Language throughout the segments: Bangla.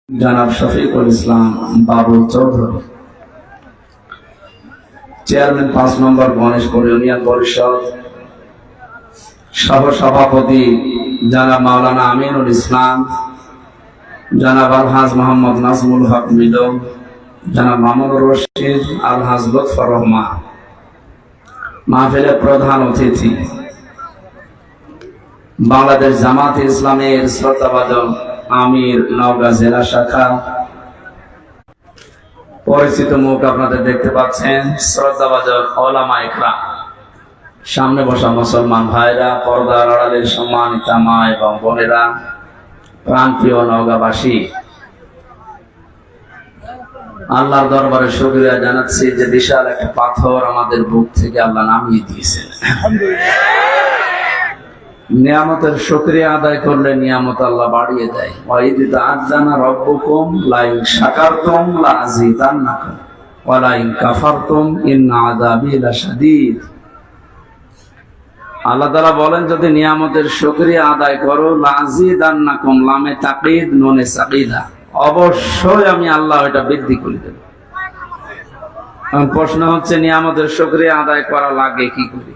जनाब Shafiqul Islam Babu Chowdhury chairman 5 number Ganeshpur union Parishad सह सभापति जनाब मौलाना अमीनुल इस्लाम जनाब अलहाज मोहम्मद नाजमुल हक मिलो जनाब मामुनुर रशीद अलहाज लुत्फुर रहमान महफिलेर प्रधान अतिथि बांग्लादेश জামাতে ইসলামের শ্রদ্ধাভাজন आमिर नওগাঁ জেলা শাখা পরিচিত মুখ আপনাদের দেখতে পাচ্ছেন শ্রদ্ধাভাজন ওলামা ইকরাম সামনে বসা মুসলমান ভাইরা পর্দার আড়ালের সম্মানিত মা এবং বোনেরা প্রাণপ্রিয় নওগাঁবাসী আল্লাহর দরবারে শুকরিয়া জানাচ্ছি যে বিশাল একটা পাথর আমাদের বুক থেকে আল্লাহ নামিয়ে দিয়েছেন আলহামদুলিল্লাহ নিয়ামতের শুকরিয়া আদায় করলে নিয়ামত আল্লাহ বাড়িয়ে দেয় ওয়াইদ তাআযানা রাব্বুকুম লাইন শাকারতুম লাযিদান্নাকুম ওয়া লাইন কাফারতুম ইন্না আযাবি লাশাদীদ আল্লাহ তাআলা বলেন যদি নিয়ামতের শুকরিয়া আদায় করো লাযিদান্নাকুম লামে তাকিদ নুনে সাকিদা অবশ্যই আমি আল্লাহ এটা বৃদ্ধি করে দেব। এখন প্রশ্ন হচ্ছে নিয়ামতের শুকরিয়া আদায় করা লাগে কি করে?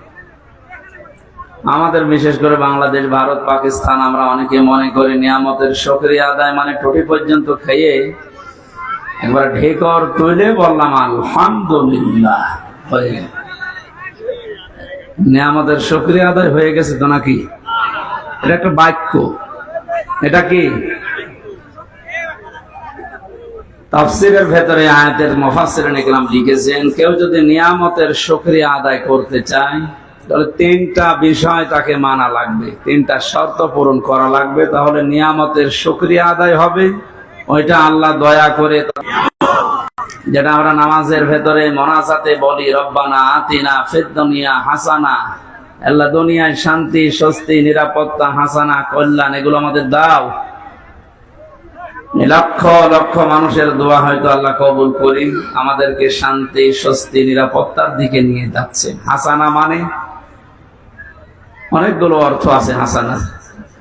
আমাদের বিশেষ করে বাংলাদেশ ভারত পাকিস্তান আমরা অনেকে মনে করি নিয়ামতের শুকরিয়া আদায় মানে টুটি পর্যন্ত খেয়ে একবার ঢেকর তুলে বললাম আলহামদুলিল্লাহ হয়ে গেল। নিয়ামতের শুকরিয়া আদায় হয়ে গেছে তো নাকি? এটা একটা বাক্য, এটা কি তাফসীরের ভেতরে আয়াতের মুফাসসিরিন ইকরাম লিখেছেন কেউ যদি নিয়ামতের শুকরিয়া আদায় করতে চায় তাহলে 3টা বিষয় তাকে মানা লাগবে, 3টা শর্ত পূরণ করা লাগবে, তাহলে নিয়ামতের শুকরিয়া আদায় হবে। ওইটা আল্লাহ দয়া করে যেটা আমরা নামাজের ভেতরে মোনাজাতে বলি রব্বানা আতিনা ফিদ দুনিয়া হাসানা, আল্লাহ দুনিয়ায় শান্তি স্বস্তি নিরাপত্তা হাসানা কল্যাণ এগুলো আমাদের দাও। লক্ষ লক্ষ মানুষের দোয়া হয়তো আল্লাহ কবুল করি আমাদেরকে শান্তি স্বস্তি নিরাপত্তার দিকে নিয়ে যাচ্ছে। হাসানা মানে অনেকগুলো অর্থ আছে হাসানা,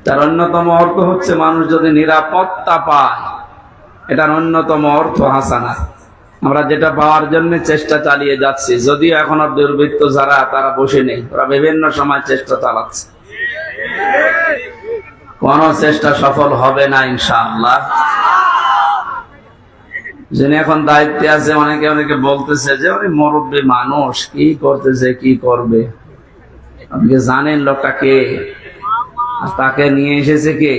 তার অন্যতম অর্থ হচ্ছে মানুষ যদি নিরাপত্তা পায়, এটার অন্যতম অর্থ হাসানা। আমরা যেটা পাওয়ার জন্য চেষ্টা চালিয়ে যাচ্ছি, যদিও এখন আর দুর্বৃত্ত যারা তারা বসে নেই, ওরা বিভিন্ন সময় চেষ্টা চালাচ্ছে, কোন চেষ্টা সফল হবে না ইনশাআল্লাহ। যিনি এখন দায়িত্বে আছে অনেকে অনেকে বলতেছে যে উনি মুরব্বী মানুষ কি করতেছে কি করবে, আপনি জানেন লোকটা কে, তাকে নিয়ে এসেছে কে?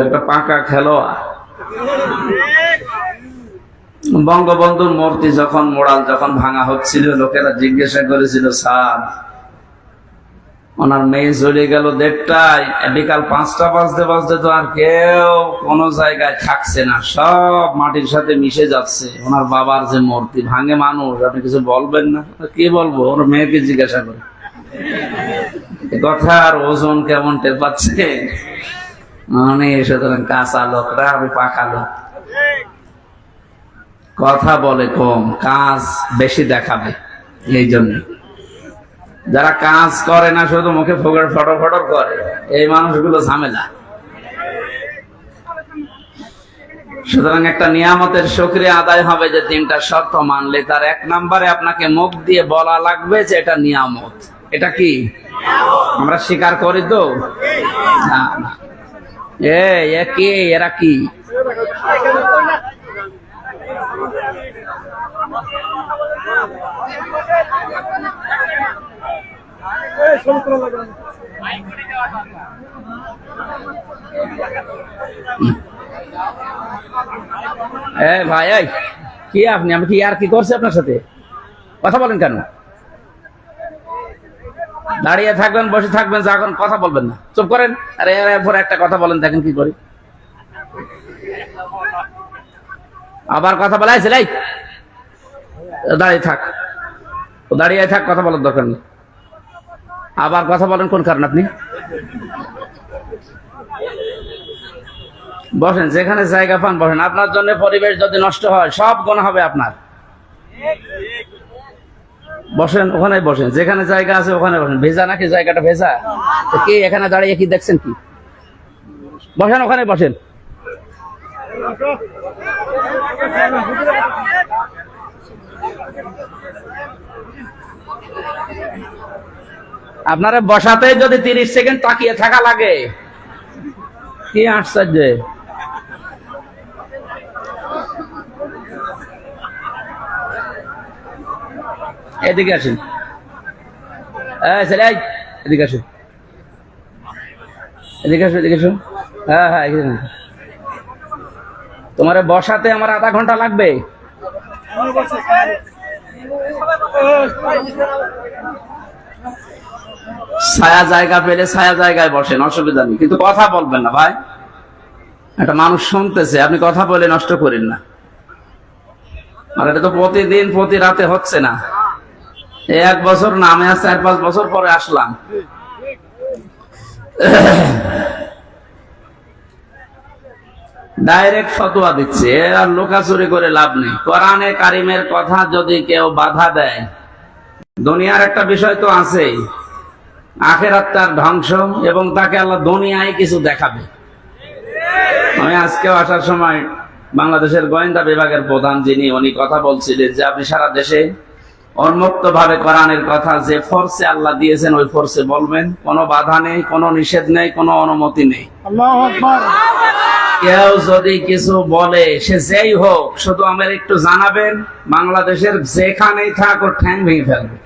একটা পাকা খেলোয়াড়। বঙ্গবন্ধুর মূর্তি যখন মোড়াল যখন ভাঙা হচ্ছিল লোকেরা জিজ্ঞাসা করেছিল স্যার ওনার মেয়ে চলে গেল 1:30টায়, বিকাল 5টা বাজতে বাজতে তো আর কেউ কোন জায়গায় থাকছে না, সব মাটির সাথে মিশে যাচ্ছে। ওনার বাবার যে মূর্তি ভাঙে মানুষ, আপনি কিছু বলবেন না? কি বলবো? ওর মেয়েকে জিজ্ঞাসা করে কথার ওজন কেমন টের পাচ্ছে? মানে সুতরাং কাঁচা লোকরা আমি পাকা লোক, কথা বলে কম, কাজ বেশি দেখাবে। এই জন্য যারা কাজ করে না শুধু মুখে ফটর ফটর করে এই মানুষগুলো ঝামেলা। সুতরাং একটা নিয়ামতের শুকরিয়া আদায় হবে যে 3টা শর্ত মানলে, তার 1 নম্বরে আপনাকে মুখ দিয়ে বলা লাগবে যে এটা নিয়ামত। এটা কি আমরা স্বীকার করি তো? না না, কি এরা কি ভাই কি আপনি আমি কি আর কি করছি আপনার সাথে? কথা বলেন কেন? দাঁড়িয়ে থাকবেন বসে থাকবেন যখন কথা বলবেন না, চুপ করেন। আরে এরপর একটা কথা বলেন দেখেন কি করি। আবার কথা বলা আছে, দাঁড়িয়ে থাক, দাঁড়িয়ে থাক, কথা বলার দরকার নেই। আবার কথা বলেন কোন কারণ? আপনি বসেন, যেখানে জায়গা পান বসেন। আপনার জন্য পরিবেশ যদি নষ্ট হয় সব গুনাহ হবে আপনার। বসেন, ওখানে বসেন, যেখানে জায়গা আছে ওখানে বসেন। ভেজা নাকি জায়গাটা? ভেজা। কি এখানে দাঁড়িয়ে কি দেখছেন? কি বসেন, ওখানে বসেন। আপনারা বসাতে যদি 30 সেকেন্ড তাকিয়ে থাকা লাগে, কি আশ্চর্য! এদিকে আসেন, এদিকে আসুন, এদিকে আসো, এদিকে আসো। হ্যাঁ হ্যাঁ, তোমার বসাতে আমার আধা ঘন্টা লাগবে। ছায়া জায়গা পেলে ছায়া জায়গায় বসেন, অসুবিধা নেই, কিন্তু কথা বলবেন না ভাই। একটা মানুষ শুনতেছে, আপনি কথা বলে নষ্ট করেন না। আর এটা তো প্রতিদিন প্রতি রাতে হচ্ছে না। 1 বছর না, আমি 4-5 বছর পরে আসলাম। ডাইরেক্ট ফতোয়া দিচ্ছে, আর লোকাচুরি করে লাভ নেই। কোরআনে কারিমের কথা যদি কেউ বাধা দেয়, দুনিয়ার একটা বিষয় তো আছেই, আখিরাত তার ধ্বংস, এবং তাকে আল্লাহ দুনিয়ায় কিছু দেখাবে। আমি আজকেও আসার সময় বাংলাদেশের গোয়েন্দা বিভাগের প্রধান যিনি, উনি কথা বলছিলেন যে আপনি সারা দেশে উন্মুক্ত ভাবে কোরআনের কথা যে ফোর্সে আল্লাহ দিয়েছেন ওই ফোর্সে বলবেন, কোনো বাধা নেই, কোনো নিষেধ নেই, কোনো অনুমতি নেই। আল্লাহু আকবার। কেউ যদি কিছু বলে, সে যেই হোক, শুধু আমার একটু জানাবেন, বাংলাদেশের যেখানেই থাক ওর ঠ্যাং ভেঙে ফেলবে।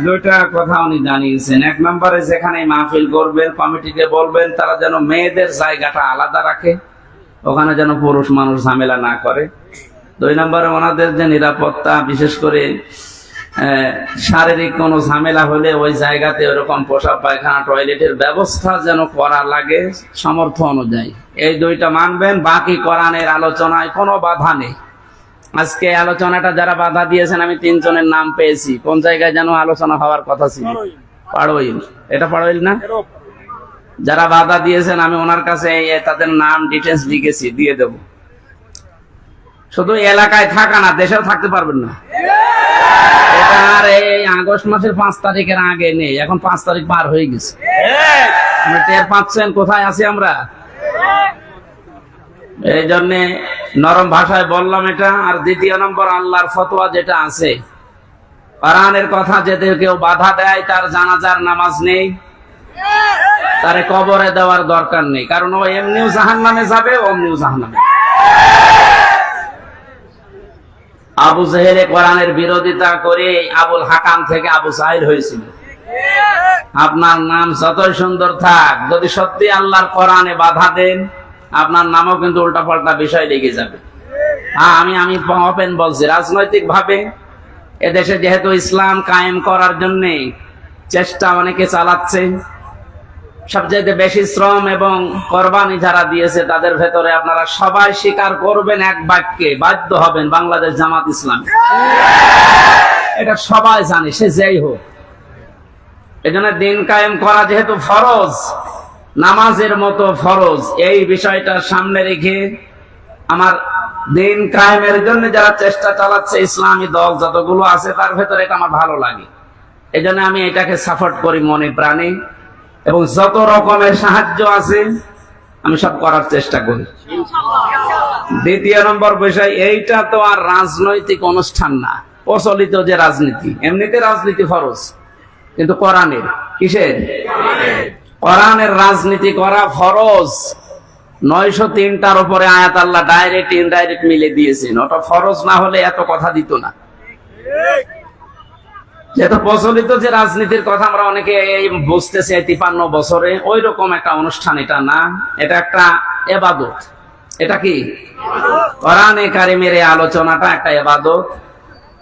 দুইটা কথা উনি জানিয়েছেন। 1 নম্বরে যেখানে মাহফিল করবেন, কমিটিকে বলবেন তারা যেন মেয়েদের জায়গাটা আলাদা রাখে, ওখানে যেন পুরুষ মানুষ ঝামেলা না করে। 2 নম্বরে ওনাদের যে নিরাপত্তা, বিশেষ করে শারীরিক কোনো ঝামেলা হলে ওই জায়গাতে ওরকম পোশাক পায়খানা টয়লেটের ব্যবস্থা যেন করা লাগে সামর্থ্য অনুযায়ী। এই 2টা মানবেন। বাকি কোরআনের আলোচনায় কোনো বাধা নেই। আজকে আলোচনাটা যারা বাধা দিয়েছেন, আমি 3 জনের নাম পেয়েছি। কোন জায়গায় যেন আলোচনা হওয়ার কথা ছিল, পাড়ইল, এটা পাড়ইল না? যারা বাধা দিয়েছেন আমি ওনার কাছে তাদের নাম ডিটেলস লিখেছি, দিয়ে দেব। শুধু এলাকায় থাকা না, দেশেও থাকতে পারবেন না। এটা আর এই আগস্ট মাসের 5 তারিখের আগে নেই, এখন 5 তারিখ পার হয়ে গেছে। টের পাচ্ছেন কোথায় আছি আমরা? এই জন্য নরম ভাষায় বললাম এটা। আর 2 নম্বর, আল্লাহর ফতোয়া যেটা আছে, কোরআনের কথা যেতে কেউ বাধা দেয়, তার জানাজার নামাজ নেই, তারে কবরে দেওয়ার দরকার নেই, কারণ ও এমনিও জাহান্নামে যাবে, অমনিও জাহান্নামে। আবু জেহেল কোরআনের বিরোধিতা করে আবুল হাকাম থেকে আবু সাহিল হয়েছিল। আপনার নাম যতই সুন্দর থাক, যদি সত্যি আল্লাহর কোরআনে বাধা দেন, আপনার নামও কিন্তু উল্টাপাল্টা বিষয় লেগে যাবে। আমি ওপেন বলছি, রাজনৈতিক ভাবে এদেশে যেহেতু ইসলাম কায়েম করার জন্য চেষ্টা অনেকে চালাচ্ছে, সবচেয়ে বেশি শ্রম এবং কোরবানি যারা দিয়েছে তাদের ভেতরে আপনারা সবাই স্বীকার করবেন এক বাক্যে, বাধ্য হবেন, বাংলাদেশ জামাত ইসলাম। এটা সবাই জানে, সে যেই হোক। এজন্য দিন কায়েম করা যেহেতু ফরজ, নামাজের মতো ফরজ, এই বিষয়টা সামনে রেখে আমার দিন কায়েমের জন্য যারা চেষ্টা চালাচ্ছে, ইসলামী দল যতগুলো আছে, তার ভেতরে এটা আমার ভালো লাগে। এজন্য আমি এটাকে সাপোর্ট করি মনে প্রাণে, এবং যত রকমের সাহায্য আছে আমি সব করার চেষ্টা করি। 2 নম্বর বিষয়, এইটা তো আর রাজনৈতিক অনুষ্ঠান না, প্রচলিত যে রাজনীতি। এমনিতে রাজনীতি ফরজ, কিন্তু কোরআনের, কিসের? কোরআনের রাজনীতি করা ফরজ। 903টার উপরে আয়াত আল্লাহ ডাইরেক্ট ইনডাইরেক্ট মিলে দিয়েছেন। ওটা ফরজ না হলে এত কথা দিত না। যেহেতু প্রচলিত যে রাজনীতির কথা আমরা অনেকে বুঝতেছি 53 বছরে, ওই রকম একটা অনুষ্ঠান এটা না, এটা একটা ইবাদত। এটা কি? কোরআনে কারিমের এই আলোচনাটা একটা ইবাদত।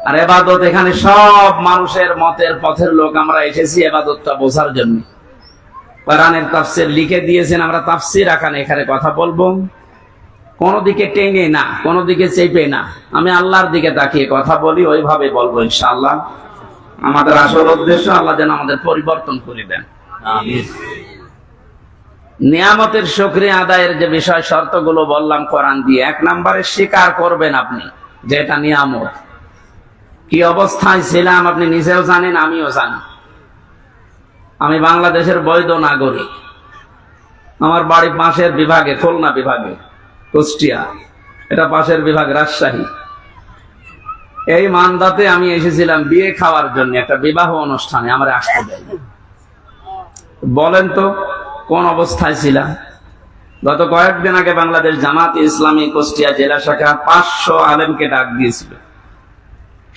আর ইবাদত, এখানে সব মানুষের মতের পথের লোক আমরা এসেছি ইবাদতটা বোঝার জন্য। কোরআনের তাফসীর লিখে দিয়েছেন, আমরা তাফসীর এখানে কথা বলবো, কোনো দিকে টেনে না, কোনো দিকে চেপে না। আমি আল্লাহর দিকে তাকিয়ে কথা বলি, ওইভাবে বলবো ইনশাআল্লাহ। আমাদের আসল উদ্দেশ্য আল্লাহ যেন আমাদের পরিবর্তন করে দেন। আমিন। নিয়ামতের শুকরিয়া আদায়ের যে বিষয় শর্তগুলো বললাম কোরআন দিয়ে, 1 নম্বরে স্বীকার করবেন আপনি যে এটা নিয়ামত। কি অবস্থায় ছিলাম আপনি নিজেও জানেন, আমিও জানি। আমি বাংলাদেশের বৈধ নাগরিক, আমার বাড়ি পাশের বিভাগে, খুলনা বিভাগে। কুষ্টিয়া, এটা পাশের বিভাগ রাজশাহী। এই মান্দাতে আমি এসেছিলাম বিয়ে খাওয়ার জন্য, একটা বিবাহ অনুষ্ঠানে আমার আসতে দেয়। বলেন তো কোন অবস্থায় ছিলাম? গত কয়েকদিন আগে বাংলাদেশ জামাত ইসলামী কুষ্টিয়া জেলা শাখা 500 আলেমকে ডাক দিয়েছিল,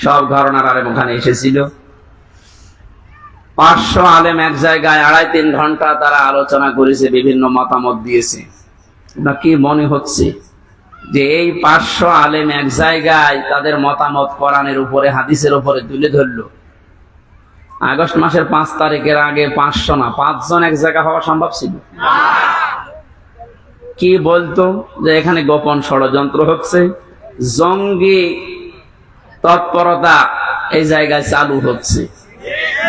সব ঘরানার আলেম ওখানে এসেছিল। 500 আলেম এক জায়গায় 2.5-3 ঘন্টা তারা আলোচনা করেছে, বিভিন্ন মতামত দিয়েছে। আপনার কি মনে হচ্ছে যে এই 500 আলেম এক জায়গায় তাদের মতামত কোরআনের উপরে, হাদিসের উপরে তুলে ধরলো? আগস্ট মাসের 5 তারিখের আগে 500 না 5 জন এক জায়গা হওয়া সম্ভব ছিল? কি বলতো যে এখানে গোপন ষড়যন্ত্র হচ্ছে, জঙ্গি তৎপরতা এই জায়গায় চালু হচ্ছে।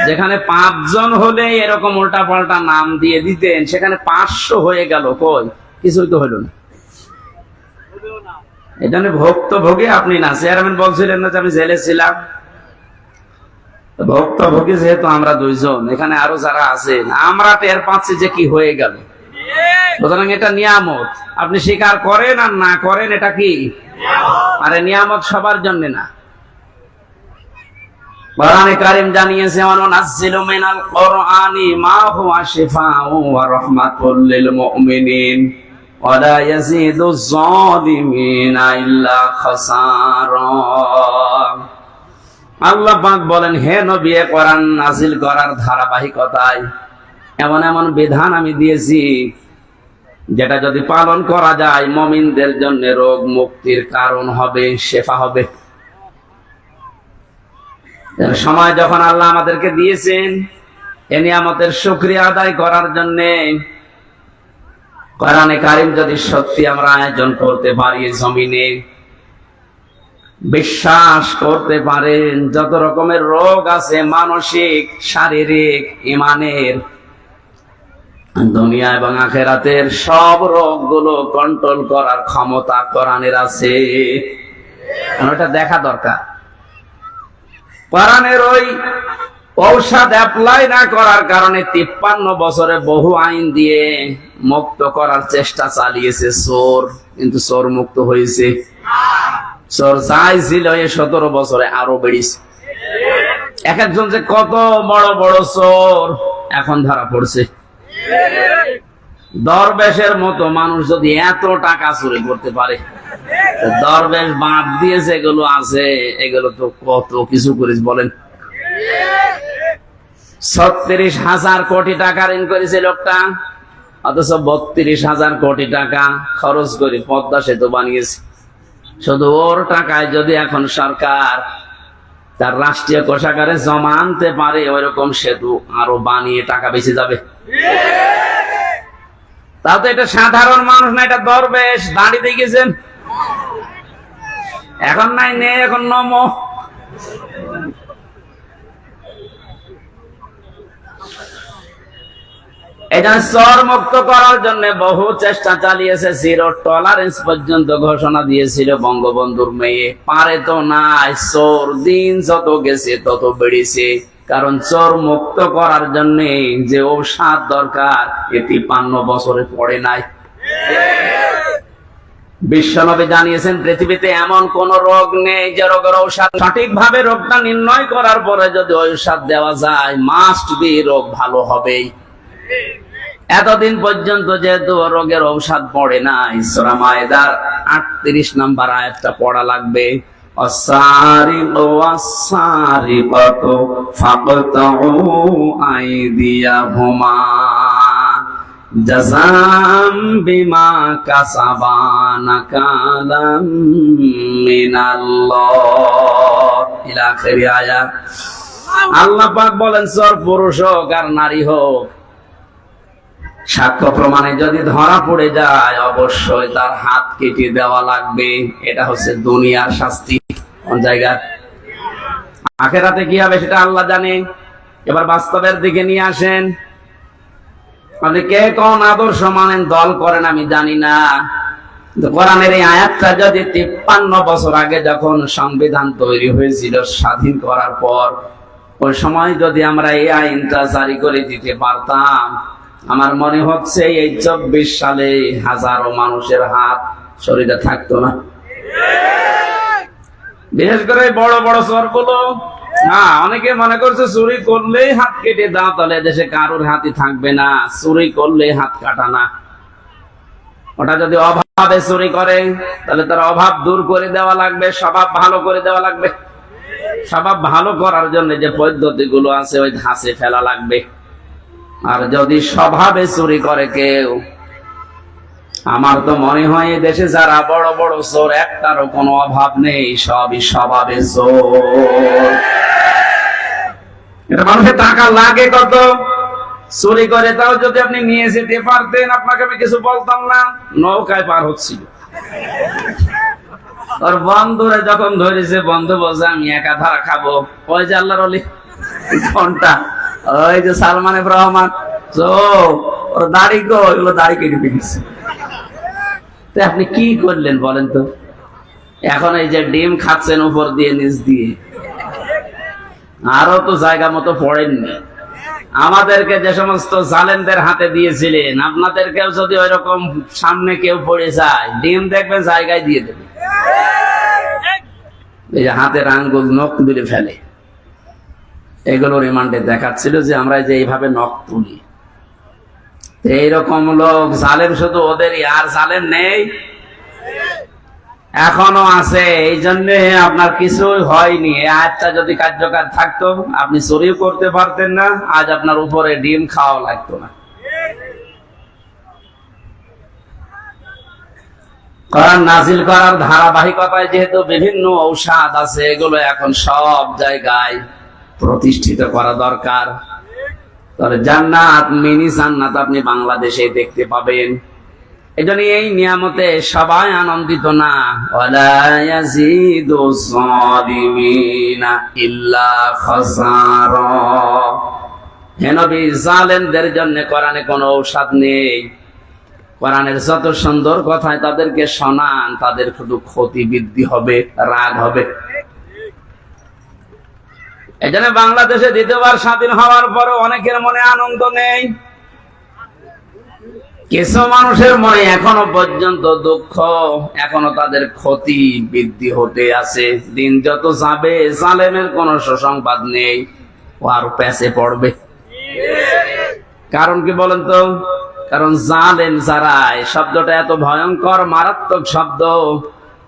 যেখানে 5 জন হলে এরকম উল্টা পাল্টা নাম দিয়ে দিতেন, সেখানে 500 হয়ে গেল, কই কিছুই তো হলো না। এটা ভুক্তভোগী আপনি না, চেয়ারম্যান বলছিলেন না যে আমি জেলে ছিলাম। ভুক্তভোগী যেহেতু আমরা 2 জন, এখানে আরো যারা আছেন, আমরা টের পাচ্ছি যে কি হয়ে গেল। সুতরাং এটা নিয়ামত, আপনি স্বীকার করেন আর না করেন, এটা কি? আরে নিয়ামত সবার জন্য না। কোরআনে কারীম জানিয়েছে, ওয়ানুনাজ্জিলু মিনাল কুরআনি মা হুয়া শিফাউ ওয়া রাহমাতুল লিল মুমিনিন ওয়া লা ইয়াজিদুজ যালিমিনা ইল্লা খাসারা। আল্লাহ পাক বলেন, হে নবী, কোরআন নাজিল করার ধারাবাহিকতায় এমন এমন বিধান আমি দিয়েছি যেটা যদি পালন করা যায় মুমিনদের জন্য রোগ মুক্তির কারণ হবে, শেফা হবে। সময় যখন আল্লাহ আমাদেরকে দিয়েছেন এ নিয়ামতের শুকরিয়া আদায় করার জন্য, কোরআনে কারীম যদি সত্যি আমরা আয়োজন করতে পারি, জমিনে বিশ্বাস করতে পারেন, যত রকমের রোগ আছে, মানসিক, শারীরিক, ইমানের, দুনিয়া এবং আখিরাতের সব রোগগুলো কন্ট্রোল করার ক্ষমতা কোরআনের আছে। ওটা দেখা দরকার। কোরআনের ওই ঔষধ অ্যাপ্লাই না করার কারণে 53 বছরে বহু আইন দিয়ে মুক্ত করার চেষ্টা চালিয়েছে চোর, কিন্তু চোর মুক্ত হয়েছে? চোর যাই ছিল এই 17 বছরে আরো বেড়েছে। এক একজন যে কত বড় বড় চোর এখন ধরা পড়ছে। দরবেশের মতো মানুষ যদি এত টাকা চুরি করতে পারে, দরবেশ বাদ দিয়ে যেগুলো আছে এগুলো তো কত কিছু করিস বলেন। 36,000 কোটি টাকা ঋণ করেছে লোকটা, অথচ 32,000 কোটি টাকা খরচ করে পদ্মা সেতু বানিয়েছে। শুধু ওর টাকায় যদি এখন সরকার তার রাষ্ট্রীয় কোষাগারে জমা আনতে পারে, ওইরকম সেতু আরো বানিয়ে টাকা বেঁচে যাবে। তাও তো এটা সাধারণ মানুষ না, এটা দরবেশ। দাঁড়িয়ে দেখেছেন এখন নাই, নেই এখন নমো। এই জন্য চোর মুক্ত করার জন্য বহু চেষ্টা চালিয়েছে, 0 টলারেন্স পর্যন্ত ঘোষণা দিয়েছিল বঙ্গবন্ধুর মেয়ে। পারে তো নাই, চোর দিন যত গেছে তত বেড়েছে। কারণ চোর মুক্ত করার জন্য যে ঔষধ দরকার, 53 বছরে পড়ে নাই। বিশ্বনবী জানিয়েছেন, পৃথিবীতে এমন কোন রোগ নেই যে রোগের ঔষধ সঠিকভাবে রোগটা নির্ণয় করার পরে যদি ঔষধ দেওয়া যায়, মাস্ট বি রোগ ভালো হবেই। এতদিন পর্যন্ত যেহেতু রোগের ঔষধ পড়ে নাই, সূরা মায়েদার 38 নম্বর আয়াতটা পড়া লাগবে। অসারিকু ওয়াসারিকাতু ফাকতাউ আইদিয়াহুমা জাযাম বিমা কাসাবা নাকালাম মিনাল্লাহ ইলা আখির আয়াত। আল্লাহ পাক বলেন, চোর পুরুষ হোক আর নারী হোক, সাক্ষ্য প্রমাণে যদি ধরা পড়ে যায় অবশ্যই তার হাত কেটে দেওয়া লাগবে। এটা হচ্ছে দুনিয়ার শাস্তি। কোন জায়গা? আখিরাতে কি হবে সেটা আল্লাহ জানে। এবার বাস্তবের দিকে নিয়ে আসেন। আপনি কে কোন আদর্শ মানেন, দল করেন, আমি জানি না। কোরআনের এই আয়াতটা যদি 53 বছর আগে যখন সংবিধান তৈরি হয়েছিল স্বাধীন করার পর, ওই সময় যদি আমরা এই আইনটা জারি করে দিতে পারতাম, আমার মনে হচ্ছে এই 24 সালে হাজারো মানুষের হাত শরীরে থাকতো না। বিশেষ করে বড় বড় চোরগুলো, অনেকে মনে করছে চুরি করলেই হাত কেটে দাও, তাহলে দেশে কারোর হাতই থাকবে না। চুরি করলে হাত কাটা না, ওটা যদি অভাবে চুরি করে তাহলে তার অভাব দূর করে দেওয়া লাগবে, স্বভাব ভালো করে দেওয়া লাগবে। স্বভাব ভালো করার জন্য যে পদ্ধতি গুলো আছে ওই ধাঁচে ফেলা লাগবে। আর যদি স্বভাবে চুরি করে কেউ, আমার তো মনে হয় দেশে যারা বড় বড় চোর একটারও কোনো অভাব নেই, সবই স্বভাবে চোর। এটা মানুষের টাকা লাগে কত, চুরি করে তাও যদি আপনি নিয়ে যেতে পারতেন আপনাকে আমি কিছু বলতাম না। নৌকায় পার হচ্ছিল, ওর বন্ধুরে যখন ধরেছে, বন্ধু বলছে আমি একা ধারা খাবো। ওই যে আল্লাহর ওলি ঘন্টা, ওই যে সালমান এফ রহমান, ওর দাড়ি গো, এগুলো দাড়ি কেটে ফেলেছে। আপনি কি করলেন বলেন তো? এখন এই যে ডিম খাচ্ছেন উপর দিয়ে নিচ দিয়ে, আরো তো জায়গা মতো পড়েননি। আমাদেরকে যে সমস্ত জালেমদের হাতে দিয়েছিলেন, আপনাদেরকেও যদি ওই রকম সামনে কেউ পড়ে যায়, ডিম দেখবেন জায়গায় দিয়ে দেবে। এই যে হাতের আঙ্গুল নখ তুলে ফেলে, এগুলো রিমান্ডে দেখাচ্ছিল যে আমরা যে এইভাবে নখ তুলি। এইরকম লোক জালেম শুধু ওদেরই, আর জালেম নেই, এখনো আছে। এই জন্য আপনার কিছু হয়নি। এই আয়াতটা যদি কার্যকর থাকতো, আপনি চুরিও করতে পারতেন না, আজ আপনার উপরে ডিম খাওয়া লাগতো না। কোরআন নাজিল করার ধারাবাহিকতায় যেহেতু বিভিন্ন ঔষধ আছে, এগুলো এখন সব জায়গায় প্রতিষ্ঠিত করা দরকার। তাহলে জান্নাত, মিনি জান্নাত আপনি বাংলাদেশে দেখতে পাবেন। এজন্য এই নিয়ামতে সবাই আনন্দিত না। ওয়ালা ইয়াজিদু যালিমিনা ইল্লা খাসারা। হে নবী, জালেমদের জন্য কোরআনে কোনো ঔষধ নেই। কোরআনের যত সুন্দর কথায় তাদেরকে শোনান, তাদের শুধু ক্ষতি বৃদ্ধি হবে, রাগ হবে। এজন্য বাংলাদেশে দ্বিতীয়বার স্বাধীন হওয়ার পরে অনেকের মনে আনন্দ নেই। কিছু মানুষের মনে এখনো পর্যন্ত দুঃখ, এখনো তাদের ক্ষতি বৃদ্ধি হতে আছে। দিন যত যাবে জালেমের কোনো সুসংবাদ নেই, ও আরো প্যাচে পড়বে। কারণ কি বলেন তো? কারণ জালেম যারা, এই শব্দটা এত ভয়ঙ্কর মারাত্মক শব্দ।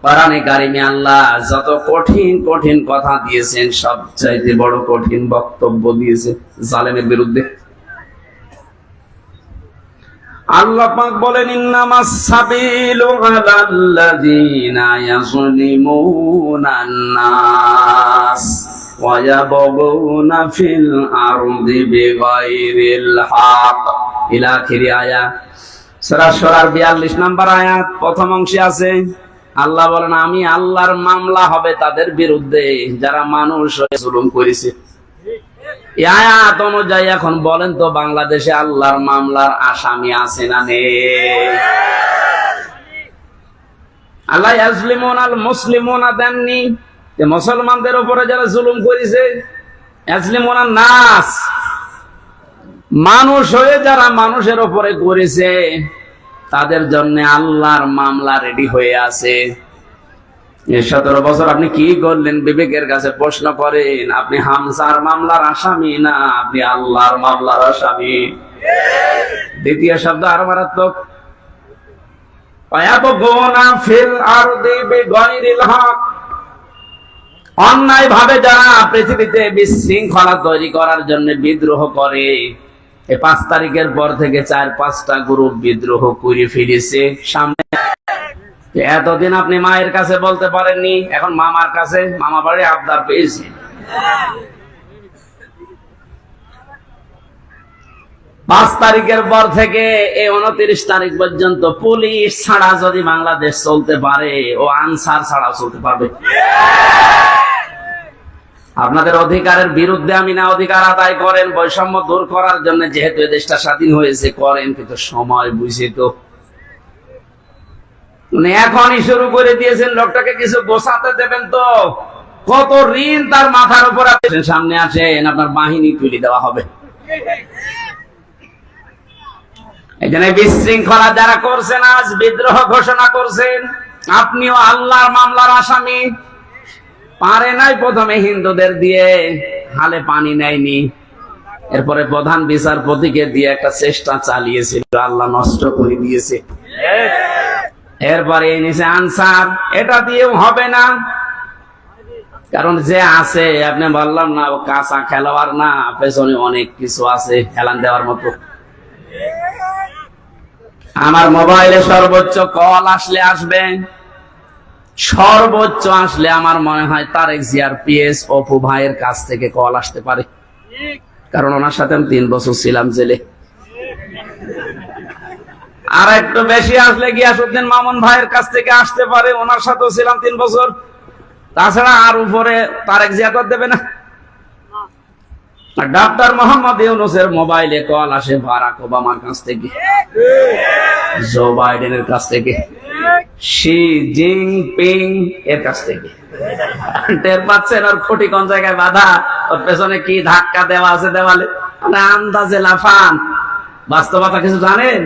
কোরআনে কারিমে আল্লাহ যত কঠিন কঠিন কথা দিয়েছেন, সবচাইতে বড় কঠিন বক্তব্য দিয়েছে জালেমের বিরুদ্ধে। আল্লাহ পাক বলেন, ইন্নামাস সাবিলু আলাল্লাযীনা ইয়াযলিমুনান নাস ওয়া ইয়াবগুনা ফিল আরদি বিগাইরিল হক। ইলা আখিরি আয়াত। সূরা শুরার 42 নম্বর আয়াত প্রথম অংশে আছে, আল্লাহ বলেন আমি আল্লাহর মামলা হবে তাদের বিরুদ্ধে যারা মানুষ হয়ে জুলুম করেছে। এই আয়াত অনুযায়ী এখন বলেন তো, বাংলাদেশে আল্লাহর মামলার আসামি আছে না নেই? আল্লাহ ইয়াজলিমুনাল মুসলিমুনা দেননি, যে মুসলমানদের উপরে যারা জুলুম করেছে, ইয়াজলিমুনান নাস, মানুষ হয়ে যারা মানুষের উপরে করেছে, তাদের জন্য আল্লাহর মামলা রেডি হয়ে আছে। 17 বছর আপনি কি করলেন? বিবেকের কাছে প্রশ্ন করেন। আপনি হামজার মামলার আসামি না, আপনি আল্লাহর মামলার আসামি। দ্বিতীয় শব্দ আর মারাত্মক, অন্যায় ভাবে যারা পৃথিবীতে বিশৃঙ্খলা তৈরি করার জন্য বিদ্রোহ করে। 5 তারিখের পর থেকে 4-5টা গ্রুপ বিদ্রোহ করে ফিরেছে। সামনে এতদিন আপনি মায়ের কাছে বলতে পারেননি, এখন মামার কাছে, মামা বাড়ি আবদার পেয়েছে। 5 তারিখের পর থেকে এই 29 তারিখ পর্যন্ত পুলিশ ছাড়া যদি বাংলাদেশ চলতে পারে, ও আনসার ছাড়া চলতে পারবে। আপনাদের অধিকারের বিরুদ্ধে আমি না, অধিকার আদায় করেন, বৈষম্য দূর করার জন্য, যেহেতু এই দেশটা স্বাধীন হয়েছে, করেন, কিন্তু সময় বুঝে তো এখনই শুরু করে দিয়েছেন। লোকটাকে কিছু গোছাতে দেবেন তো, কত ঋণ তার মাথার উপর। সামনে আসেন, আপনার বাহিনী তুলে দেওয়া হবে। এই জন্য বিশৃঙ্খলা যারা করছেন, আজ বিদ্রোহ ঘোষণা করছেন, আপনিও আল্লাহর মামলার আসামি। পারে নাই প্রথমে হিন্দুদের দিয়ে, হালে পানি নেয়নি, এরপরে প্রধান বিচারপতিকে দিয়ে একটা চেষ্টা চালিয়েছিল, আল্লাহ নষ্ট করে দিয়েছে। এরপরে নিচে আনসার, এটা দিয়েও হবে না, কারণ যে আছে, আপনি বললাম না ও কাঁচা খেলোয়াড় না, পেছনে অনেক কিছু আছে হেলান দেওয়ার মতো। আমার মোবাইলে সর্বোচ্চ কল আসলে আসবে, সর্বোচ্চ আসলে আমার মনে হয় তারেক জিয়ার পিএস অপু ভাইয়ের কাছ থেকে কল আসতে পারে, কারণ ওনার সাথে আমি 3 বছর ছিলাম জেলে। আর একটু বেশি আসলে গিয়াসউদ্দিন মামুন ভাইয়ের কাছ থেকে আসতে পারে, ওনার সাথেও ছিলাম 3 বছর। তাছাড়া আর উপরে তারেক জিয়া তো দেবে না। ডক্টর মোহাম্মদ ইউনূসের মোবাইলে কল আসে বারাক ওবামার কাছ থেকে, জো বাইডেনের কাছ থেকে, শি জিনপিং এর কাছ থেকে। টের পাচ্ছেন ওর খুঁটি কোন জায়গায় বাঁধা, ওর পেছনে কি ধাক্কা দেওয়া আছে দেওয়ালে, মানে আন্দাজে লাফান। বাস্তবতা কিছু জানেন?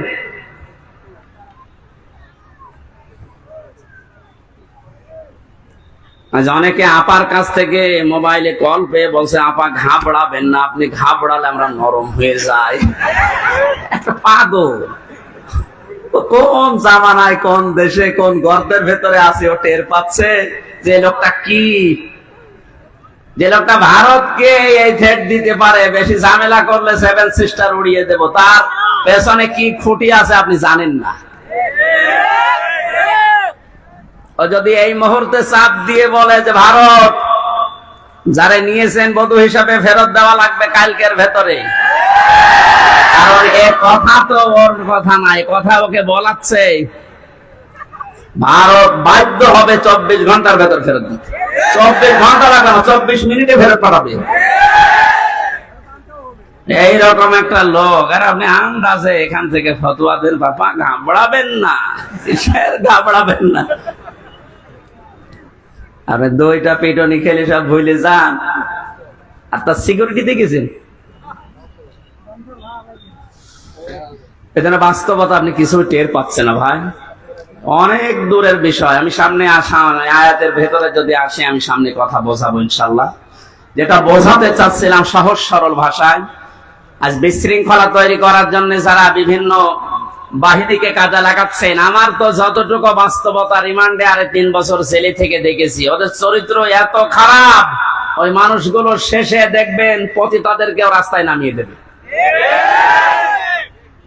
অনেকে আপার কাছ থেকে মোবাইলে কল পেয়ে বলছে, আপা ঘাবড়াবেন না, আপনি ঘাবড়ালে আমরা নরম হয়ে যাই। একটা পাগল, কোন জামানায় কোন দেশে কোন গর্তের ভেতরে আছে ও টের পাচ্ছে যে লোকটা কি, যে লোকটা ভারতকে এই থ্রেট দিতে পারে, বেশি ঝামেলা করলে 7 সিস্টার উড়িয়ে দেব, তার পেছনে কি খুঁটি আছে আপনি জানেন না। ও যদি এই মুহূর্তে চাপ দিয়ে বলে যে ভারত যারে নিয়েছেন বধূ হিসাবে ফেরত দেওয়া লাগবে কালকের ভেতরে, কারণ এ কথা তো ওর কথা নাই, কথা ওকে বলাচ্ছে, ভারত বাধ্য হবে 24 ঘন্টার ভেতর ফেরত দিতে। 24 ঘন্টা লাগবে না, 24 মিনিটে ফেরত পাঠাবে। এইরকম একটা লোক, আর আপনি আন্দাজে এখান থেকে ফতোয়া দেন, বাবা ঘাবড়াবেন না, ঘাবড়াবেন না। আপনি 2টা পিটনি খেলে সব ভুলে যান, আর তার সিকিউরিটি দেখেছেন। এখানে বাস্তবতা আপনি কিছু টের পাচ্ছেন না ভাই, অনেক দূরের বিষয়। আমি সামনে আসা আয়াতের ভেতরে যদি আসি, আমি সামনে কথা বোঝাবো ইনশাল্লাহ। যেটা বোঝাতে চাচ্ছিলাম সহজ সরল ভাষায়, আজ বিশৃঙ্খলা তৈরি করার জন্য যারা বিভিন্ন বাহিনীকে কাজে লাগাচ্ছেন, আমার তো যতটুকু বাস্তবতা, রিমান্ডে আরে 3 বছর জেলে থেকে দেখেছি, ওদের চরিত্র এত খারাপ, ওই মানুষগুলো শেষে দেখবেন পতিতাদেরকেও রাস্তায় নামিয়ে দেবে।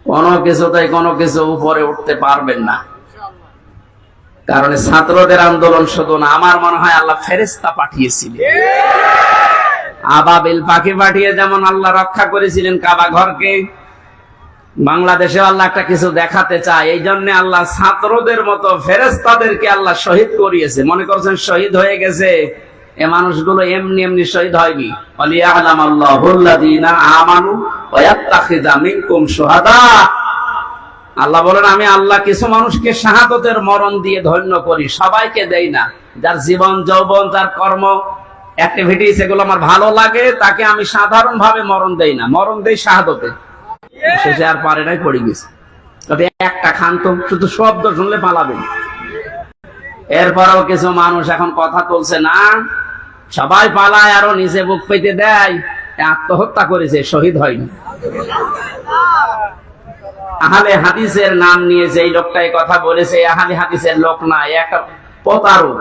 কোনো কিছুতেই কোনো কিছু উপরে উঠতে পারবেন না, কারণ ছাত্রদের আন্দোলন শুধু না, আমার মনে হয় আল্লাহ ফেরেশতা পাঠিয়েছিলেন, আবাবিল পাখি পাঠিয়ে যেমন আল্লাহ রক্ষা করেছিলেন কাবা ঘরকে, বাংলাদেশে আল্লাহ একটা কিছু দেখাতে চায়, এই জন্য আল্লাহ ছাত্রদের মতো ফেরেশতাদেরকে আল্লাহ শহীদ করিয়েছে। মনে করছেন শহীদ হয়ে গেছে, এ মানুষগুলো এমনি এমনি শহীদ হয়নি। আল্লাহ বলেন, আমি আল্লাহ কিছু মানুষকে শাহাদতের মরণ দিয়ে ধন্য করি, সবাইকে দেই না। যার জীবন যৌবন, যার কর্ম অ্যাক্টিভিটিস এগুলো আমার ভালো লাগে, তাকে আমি সাধারণ ভাবে মরণ দেই না, মরণ দেই শাহাদতে। শেষে আর পারে নাই, পড়ে গেছে। তবে একটা খান্ত শুধু শব্দ শুনলে পালাবেন। এরপরেও কিছু মানুষ এখন কথা তুলছে না, সবাই পালায়, আরো নিচে বুক পেতে দেয়, আত্মহত্যা করেছে, শহীদ হয়নি। আহলে হাদিসের নাম নিয়ে যে লোকটা এই কথা বলেছে, আহলে হাদিসের লোক না, একটা প্রতারক।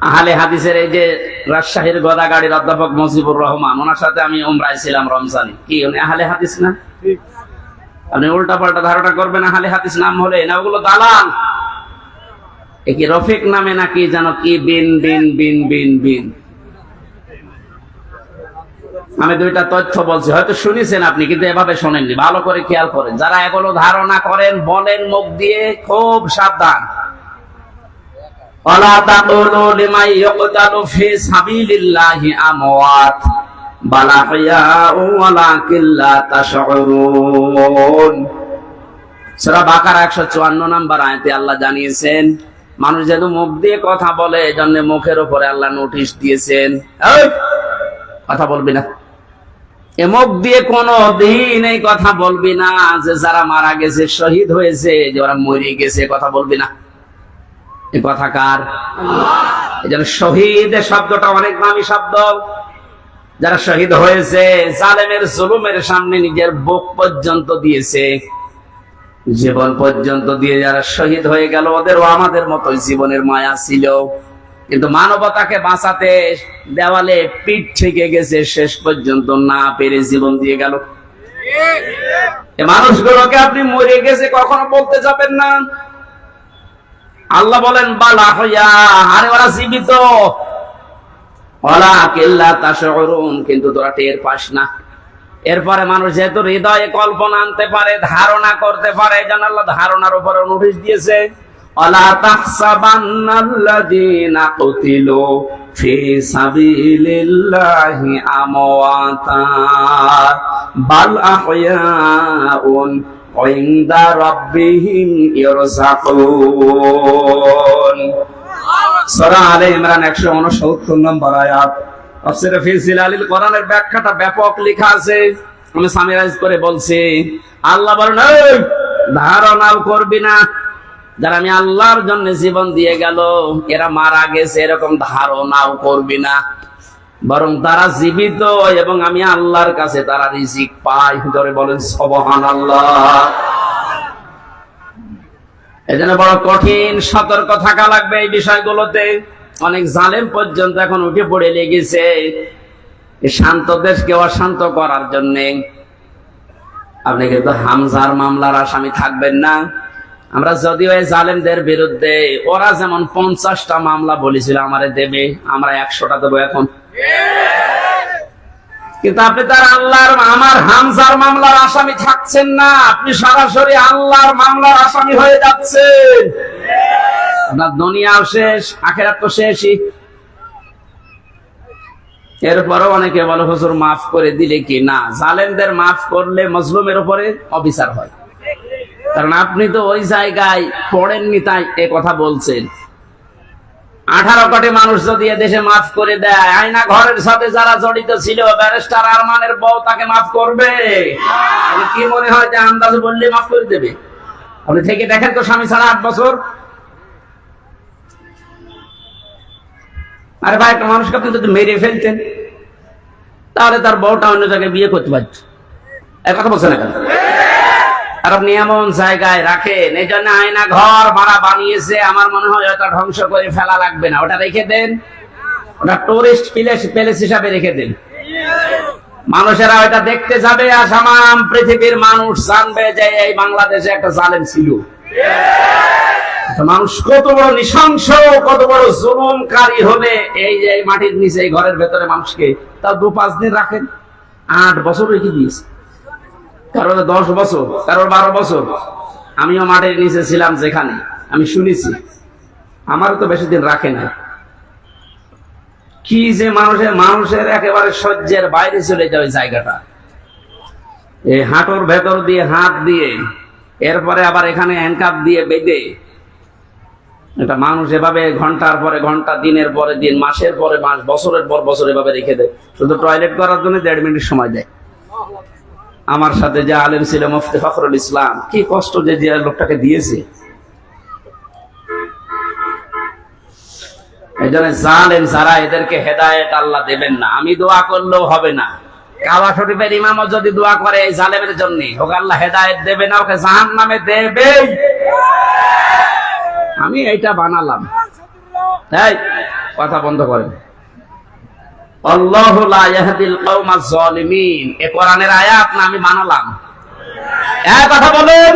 আহলে হাদিসের এই যে রাজশাহীর গোদাগাড়ির অধ্যাপক মুজিবুর রহমান, ওনার সাথে আমি উমরায় ছিলাম রমজানে। কি উনি আহলে হাদিস না? আপনি উল্টা পাল্টা ধারণা করবেন আহলে হাদিস নাম হলে, না ওগুলো দালাল। কি রফিক নামে নাকি যেন কি বিন বিন বিন বিন বিন। আমি 2টা তথ্য বলছি, হয়তো শুনেছেন আপনি, কিন্তু এভাবে শোনেননি, ভালো করে খেয়াল করেন। যারা এগুলো ধারণা করেন বলেন মুখ দিয়ে, খুব সাবধান। ওয়ালা তাকুলু লিমান ইউকতালু ফি সাবিলিল্লাহি আমওয়াত বাল আহইয়াউ ওয়ালাকিন লা তাশউরুন। সূরা বাকারা 154 নম্বর আয়াতে আল্লাহ জানিয়েছেন, মানুষ যেহেতু মুখ দিয়ে কথা বলে, এজন্য মুখের উপরে আল্লাহ নোটিশ দিয়েছেন, এই কথা বলবি না, মুখ দিয়ে কোনো দিন এই কথা বলবি না যে যারা মারা গেছে শহীদ হয়েছে যে ওরা মরে গেছে, কথা বলবি না। এই কথা কার? এই জন্য শহীদ শব্দটা অনেক দামি শব্দ। যারা শহীদ হয়েছে জালেমের জুলুমের সামনে নিজের বুক পর্যন্ত দিয়েছে, জীবন পর্যন্ত দিয়ে যারা শহীদ হয়ে গেল, ওদেরও আমাদের মতো জীবনের মায়া ছিল, কিন্তু মানবতাকে বাঁচাতে দেওয়ালে পিঠ থেকে গেছে, শেষ পর্যন্ত না পেরে জীবন দিয়ে গেল। এই মানুষগুলোকে আপনি মরে গেছে কখনো বলতে যাবেন না। আল্লাহ বলেন বালা হইয়া, আরে ওরা জীবিত, ওলা কিল্লা তাশউরুন, কিন্তু তোরা টের পাস না। এরপরে মানুষ যেহেতু হৃদয়ে কল্পনা আনতে পারে, ধারণা করতে পারে, এই জন্য আল্লাহ ধারণার উপরে নোটিশ দিয়েছে, ওয়ালা তাহসাবান্নাল্লাযীনা কুতিলু ফি সাবিলিল্লাহি আমওয়াতা বাল আহইয়াউন ইনদা রাব্বিহিম ইয়ারযাকুন। সূরা আলে ইমরান 169 নম্বর আয়াত। তাফসীরে ফি জিলালিল কোরআনের ব্যাখ্যাটা ব্যাপক লেখা আছে, আমি সামিরাইজ করে বলছি। আল্লাহ বলেন এই ধারণাও করবি না, যারা আমি আল্লাহর জন্য জীবন দিয়ে গেল এরা মারা গেছে এরকম ধারণাও করবি না, বরং তারা জীবিত এবং আমি আল্লাহর কাছে তারা রিজিক পায়। ধরে বলেন সুবহানাল্লাহ। এজন্য বড় কঠিন সতর্ক থাকা লাগবে এই বিষয়গুলোতে। অনেক জালেম পর্যন্ত এখন উঠে পড়ে লেগেছে শান্ত দেশকে অশান্ত করার জন্য। আপনি কিন্তু হামজার মামলার আসামি থাকবেন না। আমরা যদিও এই জালেমদের বিরুদ্ধে ওরা যেমন 50টা মামলা বলেছিল আমারে দেবে, আমরা 100টা দেবো এখন, কিন্তু আপনি তার আল্লাহর আমার হামজার মামলার আসামি থাকছেন না, আপনি সরাসরি আল্লাহর মামলার আসামি হয়ে যাচ্ছেন। আপনার দুনিয়াও শেষ, আখিরাত তো শেষই। এরপরও অনেকে বলে হুজুর মাফ করে দিলে কি না, জালেমদের মাফ করলে মজলুমের উপরে অবিচার হয়, কারণ আপনি তো ওই জায়গায় পড়েননি তাই এ কথা বলছেন। 18 কোটি মানুষ যদি দেশে মাফ করে দেয়, আয়না ঘরের সাথে যারা জড়িত ছিল, ব্যারিস্টার আরমানের বউ তাকে মাফ করবে? কি মনে হয় যে আন্দাজ বললে মাফ করে দেবে? আপনি থেকে দেখেন তো, স্বামী ছাড়া 8 বছর। আরে ভাই, একটা মানুষকে আপনি যদি মেরে ফেলতেন তাহলে তার বউটা অন্য জায়গায় বিয়ে করতে পারত। এক কথা বলছেন না কেন? আর আপনি এমন জায়গায় রাখেন, এই জন্য আয়না ঘর ভাড়া বানিয়েছে। আমার মনে হয় ওটা ধ্বংস করে ফেলা লাগবে না, ওটা রেখে দেন, ওটা টুরিস্ট প্লেস হিসাবে রেখে দেন। মানুষেরা ওটা দেখতে যাবে আর সামাম পৃথিবীর মানুষ জানবে যে এই বাংলাদেশে একটা জালেম ছিল। মানুষ কত বড় নৃশংস, কত বড় জুলুমকারী হবে এই যে মাটির নিচে এই ঘরের ভেতরে মানুষকে তাও 2-5 দিন রাখেন। 8 বছর রেখে দিয়েছে, কারোর 10 বছর, কারোর 12 বছর। আমিও মাটির নিচে ছিলাম যেখানে, আমি শুনেছি। আমার তো বেশি দিন রাখে না। কি যে মানুষের একেবারে সহ্যের বাইরে চলে যায় ওই জায়গাটা। এই হাঁটুর ভেতর দিয়ে হাত দিয়ে, এরপরে আবার এখানে হ্যান্ডকাপ দিয়ে বেঁধে এটা মানুষ এভাবে ঘন্টার পরে ঘন্টা, দিনের পরে দিন, মাসের পরে মাস, বছরের পর বছর এভাবে রেখে দেয়। শুধু টয়লেট করার জন্য 1.5 মিনিট সময় দেয়। আমার সাথে যে আলেম ছিল মুফতি ফখরুল ইসলাম, কি কষ্ট যে লোকটাকে দিয়েছে। এই জন্য জালেম যারা, এদেরকে হেদায়েত আল্লাহ দেবেন না। আমি দোয়া করলেও হবে না। কাবা শরীফের ইমামও যদি দোয়া করে এই জালেমের জন্য, ওকে আল্লাহ হেদায়েত দেবে না, ওকে জাহান্নামে দেবে। আমি এইটা বানালাম, এই কথা বন্ধ করেন। আল্লাহু লা ইয়াহদিল কওমাজ জালিমিন, এ কোরআনের আয়াত না, আমি বানালাম। এক কথা বলেন,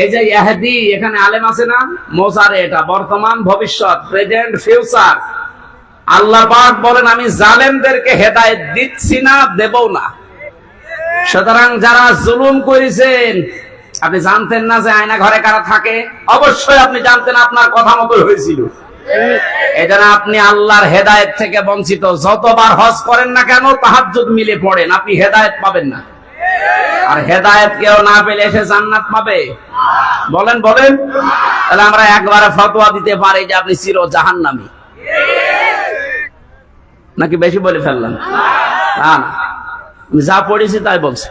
এই যে ইয়াহদি, এখানে আলেম আছে না, মোজারে, এটা বর্তমান, ভবিষ্যৎ, প্রেজেন্ট, ফিউচার। আল্লাহ পাক বলেন আমি জালেমদেরকে হেদায়েত দিচ্ছি না, দেবও না। সুতরাং যারা জুলুম করেছেন, আপনি জানতেন না যে আয়না ঘরে কারা থাকে? অবশ্যই আপনি জানতেন, আপনার কথা মতো হয়েছিল। এই জন্য আপনি আল্লাহর হেদায়েত থেকে বঞ্চিত। যতবার হজ করেন না কেন, তাহাজ্জুদ মিলে পড়েন, আপনি হেদায়েত পাবেন না। আর হেদায়েত কেউ না পেলে এসে জান্নাত পাবে? বলেন বলেন। তাহলে আমরা একবারে ফতোয়া দিতে পারি যে আপনি চির জাহান্নামী, নাকি বেশি বলে ফেললাম? না, যা পড়েছি তাই বলছে।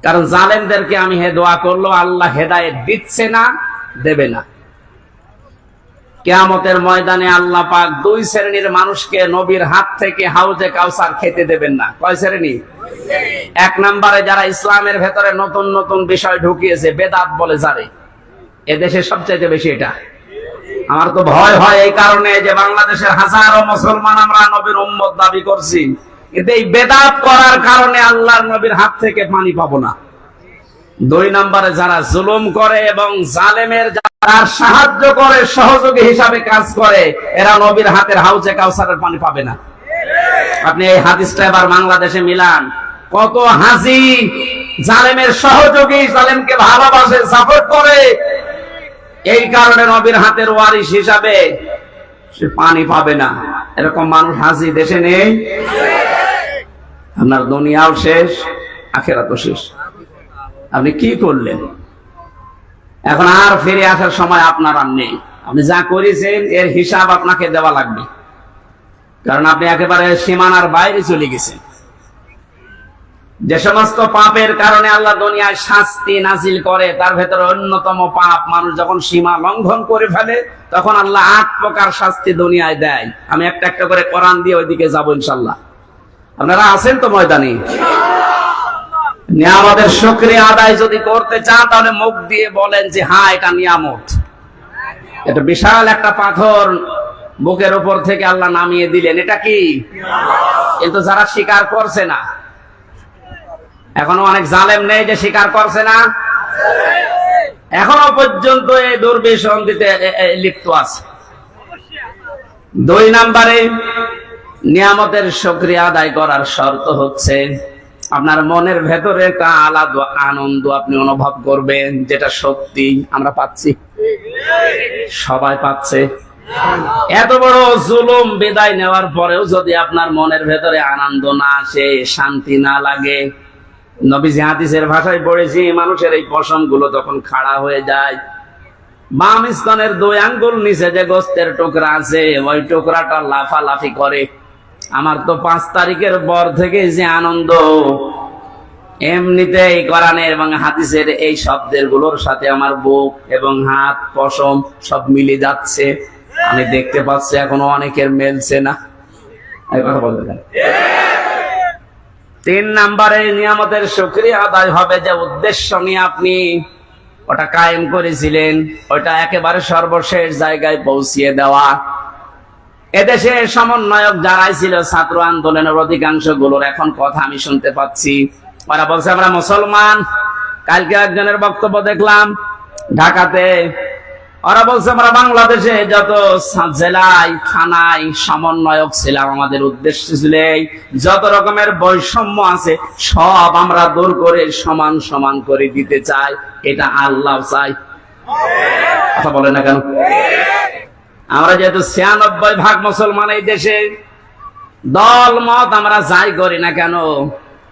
কারণ জালেমদেরকে আমি দোয়া করলো, আল্লাহ হেদায়েত দিচ্ছে না, দেবে না। কিয়ামতের ময়দানে আল্লাহ পাক দুই শ্রেণীর মানুষকে নবীর হাত থেকে হাউজে কাউসার খেতে দেবেন না। কয় শ্রেণী? এক নম্বরে যারা ইসলামের ভেতরে নতুন নতুন বিষয় ঢুকিয়েছে, বেদাত বলে যারে, এদেশে সবচাইতে বেশি এটা। আমার তো ভয় হয় এই কারণে যে বাংলাদেশের হাজারো মুসলমান আমরা নবীর উম্মত দাবি করছি, কিন্তু এই বেদাত করার কারণে আল্লাহর নবীর হাত থেকে পানি পাবো না। দুই নম্বরে যারা জুলুম করে এবং জালেমের যারা সাহায্য করে, সহযোগী হিসাবে কাজ করে, এরা নবীর হাতের হাউজে কাউসারের পানি পাবে না। আপনি এই হাদিসটা এবার বাংলাদেশে মিলান, কত হাজি জালেমের সহযোগী, জালেমকে ভালোবাসে, সাপোর্ট করে, এই কারণে নবীর হাতের ওয়ারিশ হিসাবে সে পানি পাবে না। এরকম মানুষ হাজি দেশে নেই। আপনার দুনিয়াও শেষ, আখিরাতও শেষ। আপনি কি করলেন? এখন আর ফিরে আসার সময় আপনার আর নেই। আপনি যা করেছেন এর হিসাব আপনাকে দেওয়া লাগবে, কারণ আপনি একেবারে সীমানার বাইরে চলে গেছেন। যে সমস্ত পাপের কারণে আল্লাহ দুনিয়ায় শাস্তি নাজিল করে, তার ভেতরে অন্যতম পাপ, মানুষ যখন সীমা লঙ্ঘন করে ফেলে তখন আল্লাহ ৮ প্রকার শাস্তি দুনিয়ায় দেয়। আমি একটা একটা করে কোরআন দিয়ে ওইদিকে যাবো ইনশাল্লাহ। আপনারা আছেন তো ময়দানে? নিয়ামতের শুকরিয়া আদায় যদি করতে চান তাহলে মুখ দিয়ে বলেন যে হ্যাঁ, এটা নিয়ামত। এটা বিশাল একটা পাথর বুকের উপর থেকে আল্লাহ নামিয়ে দিলেন, এটা কি? কিন্তু যারা স্বীকার করছে না, এখনো অনেক জালেম নেই যে স্বীকার করছে না, এখনো পর্যন্ত এই দুর্বিসন্ধিতে লিপ্ত আছে। দুই নম্বরে নিয়ামতের শুকরিয়া আদায় করার শর্ত হচ্ছে আপনার মনের ভেতরে একটা আলাদা আনন্দ আপনি অনুভব করবেন, যেটা সত্যি আমরা পাচ্ছি, সবাই পাচ্ছে। এত বড় জুলুম বিদায় নেওয়ার পরেও যদি আপনার মনের ভেতরে আনন্দ না আসে, শান্তি না লাগে, নবীজি হাদিসের ভাষায় পড়েছি, মানুষের এই পশম গুলো যখন খাড়া হয়ে যায়, বাম স্তনের 2 আঙ্গুল নিচে যে গোস্তের টুকরা আছে ওই টুকরাটা লাফালাফি করে। আমার তো 5 তারিখের পর থেকে যে আনন্দ, এমনিতেই কোরআনের এবং হাদিসের এই শব্দের গুলোর সাথে আমার বুক এবং হাত, পশম সব মিলে যাচ্ছে। আমি দেখতে পাচ্ছি এখনো অনেকের মেলছে না। এই কথা বলতে চাই। 3 নম্বরে নিয়ামতের শুকরিয়া আদায় হবে যে উদ্দেশ্য নিয়ে আপনি ওটা কায়েম করেছিলেন, ওটা একেবারে সর্বশেষ জায়গায় পৌঁছিয়ে দেওয়া। এদেশে সমন্বয়ক যারাই ছিল ছাত্র আন্দোলনের অধিকাংশ গুলোর এখন কথা আমি শুনতে পাচ্ছি, ওরা বলছে আমরা মুসলমান। কালকে একজনের বক্তব্য দেখলাম ঢাকাতে, ওরা বলছে আমরা বাংলাদেশে যত জেলায় থানায় সমন্বয়ক ছিলাম, আমাদের উদ্দেশ্য ছিল যত রকমের বৈষম্য আছে সব আমরা দূর করে সমান সমান করে দিতে চাই। এটা আল্লাহ চাই। কথা বলে না কেন? আমরা যেহেতু 96% মুসলমান এই দেশে, দল মত আমরা যাই করি না কেন,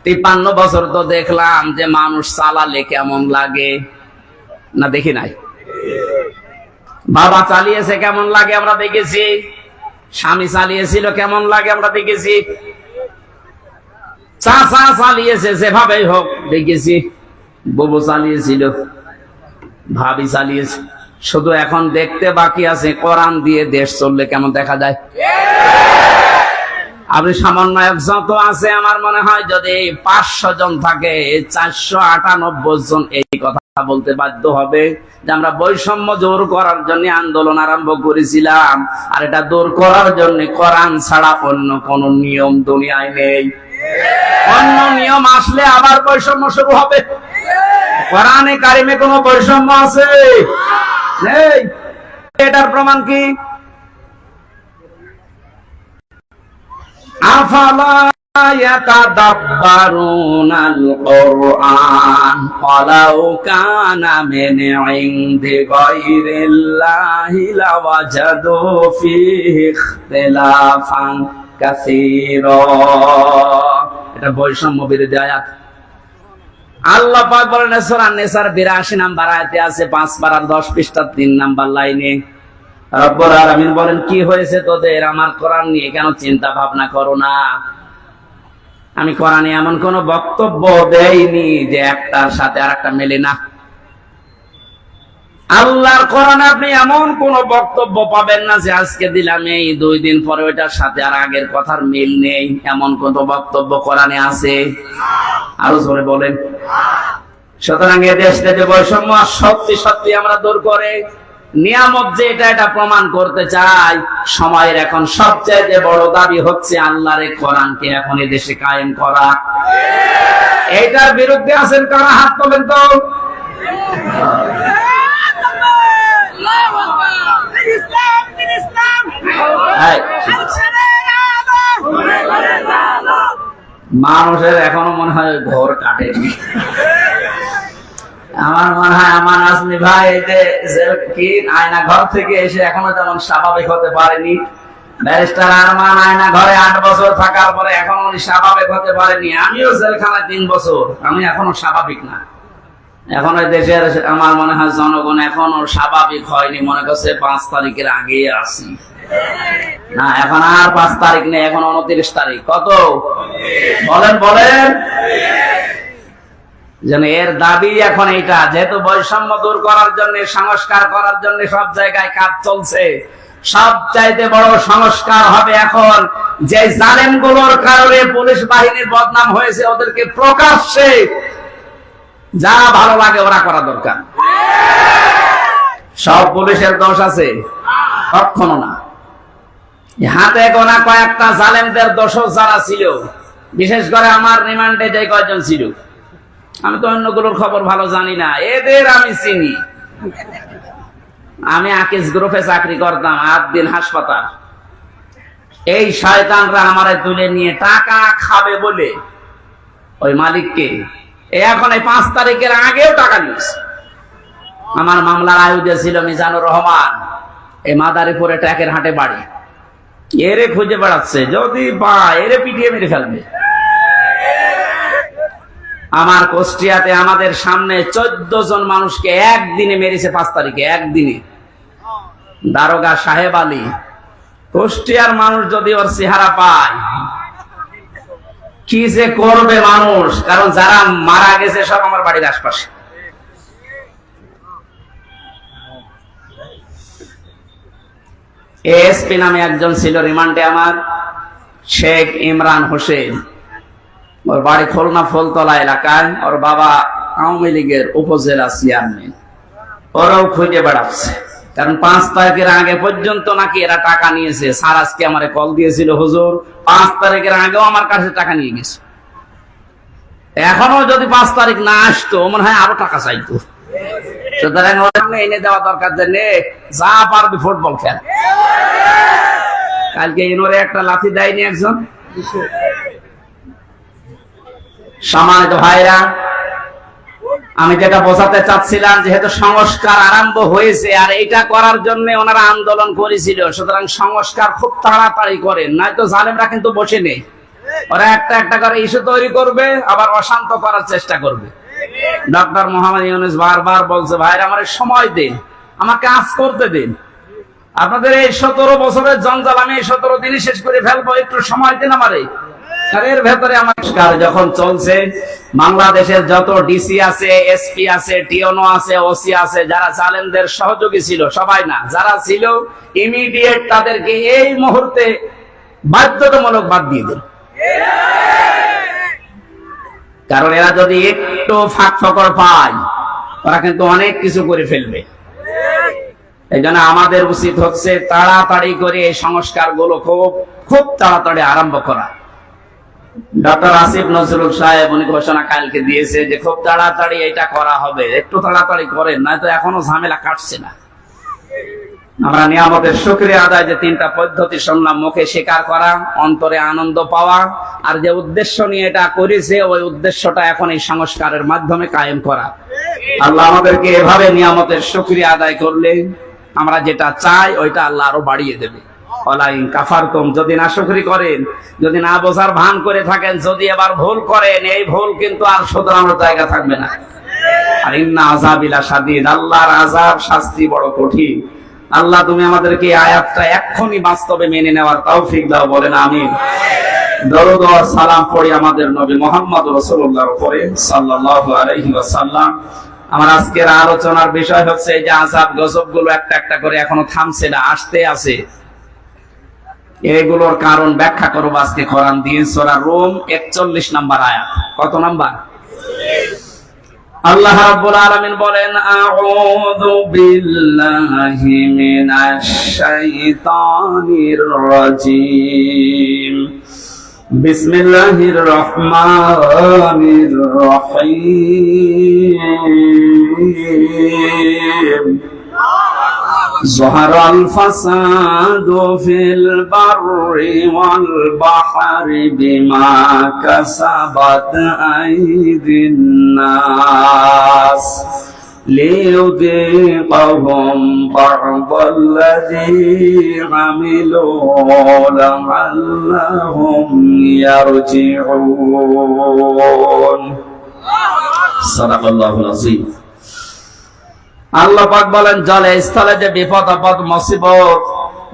53 বছর তো দেখলাম যে মানুষ চালালে কেমন লাগে না, দেখি নাই? বাবা চালিয়েছে কেমন লাগে আমরা দেখেছি, স্বামী চালিয়েছিল কেমন লাগে আমরা দেখেছি, চাচা চালিয়েছে যেভাবেই হোক দেখেছি, বুবু চালিয়েছিল, ভাবি চালিয়েছে। শুধু এখন দেখতে বাকি আছে কোরআন দিয়ে দেশ চললে কেমন দেখা যায়। আপনি সমন্বয়ক যত আছে, আমার মনে হয় যদি 500 জন থাকে, 498 জন এই কথা বলতে বাধ্য হবে যে আমরা বৈষম্য দূর করার জন্য আন্দোলন আরম্ভ করেছিলাম, আর এটা দূর করার জন্য কোরআন ছাড়া অন্য কোন নিয়ম দুনিয়ায় নেই। অন্য নিয়ম আসলে আবার বৈষম্য শুরু হবে। কোরআনে কারিমে কোনো বৈষম্য আছে? নেই। এটার প্রমাণ কি? আফালা ইয়াতাদাব্বারুনাল কুরআন ওয়ালাউ কানা মিন ইনদি গায়রিল্লাহি লাওয়াজাদু ফীহি ইখতিলাফান কাসীরা। এটা বৈষম্য বিরোধী আয়াত। আল্লাহ পাক বলেন সূরা নিসার 82 নম্বর আয়াতে আছে, 5 পারার 10 পৃষ্ঠা 3 নম্বর লাইনে রব্বুল আলামিন বলেন, কি হয়েছে তোদের? আমার কোরআন নিয়ে কেন চিন্তা ভাবনা করো না? আমি কোরআনে এমন কোন বক্তব্য দেইনি যে একটার সাথে আর একটা মেলে না। আল্লাহর কোরআনে আপনি এমন কোন বক্তব্য পাবেন না যে আজকে দিলাম এই 2 দিন পরে ওইটার সাথে আর আগের কথার মিল নেই, এমন কোন বক্তব্য কোরআনে আছে? আরো জোরে বলেন। সুতরাং এদেশে যে বৈষম্য সত্যি সত্যি আমরা দূর করে নিয়ামত যে এটা প্রমাণ করতে চাই, সময়ের এখন সবচেয়ে বড় দাবি হচ্ছে আল্লাহর কোরআনকে এখন এদেশে কায়েম করা। এইটার বিরুদ্ধে আছেন কারা? হাত তোলেন তো। মানুষের এখনো মনে হয় ঘর কাটেনি। আমার মনে হয় আমার আজমি ভাই এই যে আয়না ঘর থেকে এসে এখনো যেমন স্বাভাবিক হতে পারেনি, ব্যারিস্টার আরমান আয়না ঘরে 8 বছর থাকার পরে এখনো উনি স্বাভাবিক হতে পারেনি। আমিও জেলখানায় 3 বছর, আমি এখনো স্বাভাবিক না। এখন দেশের আমার মনে হয় জনগণ এখনো স্বাভাবিক হয়নি, মনে করছে 5 তারিখের আগে আসি না। এখন আর 5 তারিখ নেই, এখন 29 তারিখ। কত বলেন বলেন। যেন এর দাবি এখন এইটা, যেহেতু বৈষম্য দূর করার জন্য, সংস্কার করার জন্য সব জায়গায় কাজ চলছে, সবচাইতে বড় সংস্কার হবে এখন যে জালেম গুলোর কারণে পুলিশ বাহিনীর বদনাম হয়েছে, ওদেরকে প্রকাশ্যে যা ভালো লাগে ওরা করা দরকার। সব পুলিশের দোষ আছে? কখনো না। হাতে গোনা কয়েকটা জালেমদের দোষ যারা ছিল, বিশেষ করে আমার রিমান্ডে যে কয়েকজন ছিল, আমি তো অন্যগুলোর খবর ভালো জানি না, এদের আমি চিনি। আমি আকিস গ্রুপে চাকরি করতাম, 8 দিন হাসপাতাল। এই শয়তানরা আমারে তুলে নিয়ে টাকা খাবে বলে ওই মালিককে এখন এই 5 তারিখের আগেও টাকা নিয়েছে। আমার মামলার আয়ুধে ছিল মিজানুর রহমান, এই মাদারীপুরে ট্যাকের হাটে বাড়ি। এরে খুঁজে বেড়াচ্ছে, যদি পায় এরে পিটিয়ে মেরে ফেলবে। আমার কুষ্টিয়াতে আমাদের সামনে 14 জন মানুষকে একদিনে মেরেছে, 5 তারিখে একদিনে। দারোগা সাহেব আলী। কুষ্টিয়ার মানুষ যদি ওর চেহারা পায় কি যে করবে মানুষ, কারণ যারা মারা গেছে সব আমার বাড়ির আশপাশে। এএসপি নামে একজন ছিল রিমান্ডে আমার, শেখ ইমরান হোসেন। ওর বাড়ি খুলনা ফুলতলা এলাকায়, ওর বাবা আওয়ামী লীগের উপজেলা চেয়ারম্যান। ওরাও খুঁজে বেড়াচ্ছে, কারণ 5 তারিখের আগে পর্যন্ত নাকি এরা টাকা নিয়েছে। স্যার আজকে আমার কল দিয়েছিল, হুজুর 5 তারিখের আগেও আমার কাছে টাকা নিয়ে গেছে। এখনো যদি 5 তারিখ না আসতো মনে হয় আরো টাকা চাইতো। সুতরাং এনে দেওয়া দরকার, যে নে যা পারবি ফুটবল খেল। কালকে ইনোরে একটা লাথি দেয়নি একজন। সম্মানিত ভাইরা, আমি যেটা বোঝাতে চাচ্ছিলাম, যেহেতু সংস্কার আরম্ভ হয়েছে আর এইটা করার জন্য ওনারা আন্দোলন করেছিল, সুতরাং সংস্কার খুব তাড়াতাড়ি করেন, নয়তো জালেমরা কিন্তু বসে নেই। ওরা একটা একটা করে ইস্যু তৈরি করবে, আবার অশান্ত করার চেষ্টা করবে। ডক্টর মোহাম্মদ ইউনূস বারবার বলছে, ভাইরা আমার সময় দিন, আমাকে কাজ করতে দিন। আপনাদের এই 17 বছরের জঞ্জাল আমি এই 17 দিনই শেষ করে ফেলবো, একটু সময় দিন আমারে। এর ভেতরে আমার যখন চলছে, বাংলাদেশের যত ডিসি আছে, এসপি আছে, টিওনো আছে, ওসি আছে, যারা জালেমদের সহযোগী ছিল, সবাই না, যারা ছিল ইমিডিয়েট তাদেরকে এই মুহূর্তে বাধ্যতামূলক বাদ দিয়ে দিন। কারণ এরা যদি একটু ফাঁক ফকর পায়, ওরা কিন্তু অনেক কিছু করে ফেলবে। এই জন্য আমাদের উচিত হচ্ছে তাড়াতাড়ি করে এই সংস্কার গুলো খুব তাড়াতাড়ি আরম্ভ করা। ডক্টর আসিফ নজরুল সাহেব উনি ঘোষণা কালকে দিয়েছে যে খুব তাড়াতাড়ি এটা করা হবে, একটু তাড়াতাড়ি করেন, নয়তো এখনো ঝামেলা কাটছে না। আমরা নিয়ামতের শুকরিয়া আদায় যে 3টা পদ্ধতি শুনলাম, মুখে স্বীকার করা, অন্তরে আনন্দ পাওয়া, আর যে উদ্দেশ্য নিয়ে এটা করেছে ওই উদ্দেশ্যটা এখন এই সংস্কারের মাধ্যমে কায়েম করা। আল্লাহ আমাদেরকে এভাবে নিয়ামতের শুকরিয়া আদায় করলে আমরা যেটা চাই ওইটা আল্লাহ আরো বাড়িয়ে দেবে। ওয়ালাইন কাফারতুম, যদি না শুকরি করেন, যদি না বোঝার ভান করে থাকেন, যদি এবার ভুল করেন, এই ভুল কিন্তু আর শুধরানোর জায়গা থাকবে না। আর ইন্না আযাবিলা শাদীদ, আল্লাহর আযাব, শাস্তি বড় কঠিন। আল্লাহ তুমি আমাদেরকে এই আয়াতটা এক্ষুনি বাস্তবে মেনে নেওয়ার তৌফিক দাও, বলেন আমিন। দরুদ ও সালাম পড়ি আমাদের নবী মুহাম্মদ রাসূলুল্লাহর উপরে সাল্লাল্লাহু আলাইহি ওয়াসাল্লাম। আমার আজকের আলোচনার বিষয় হচ্ছে এই যে আযাব গজবগুলো একটা একটা করে এখনো থামছে না, আসতে আছে। এগুলোর কারণ ব্যাখ্যা করব আজকে কোরআন দিয়ে। সূরা রুম 41 নম্বর আয়াত। কত নাম্বার? আল্লাহ রাব্বুল আলামিন বলেন, আউযু বিল্লাহি মিনাশ শাইতানির রাজীম, বিসমিল্লাহির রহমানির রহিম। ظهر الفساد في البر والبحر بما كسبت أيدي الناس ليذيقهم بعض الذي عملوا لعلهم يرجعون صدق الله العظيم। আল্লাহ পাক বলেন, জলে স্থলে যে বিপদ আপদ মুসিবত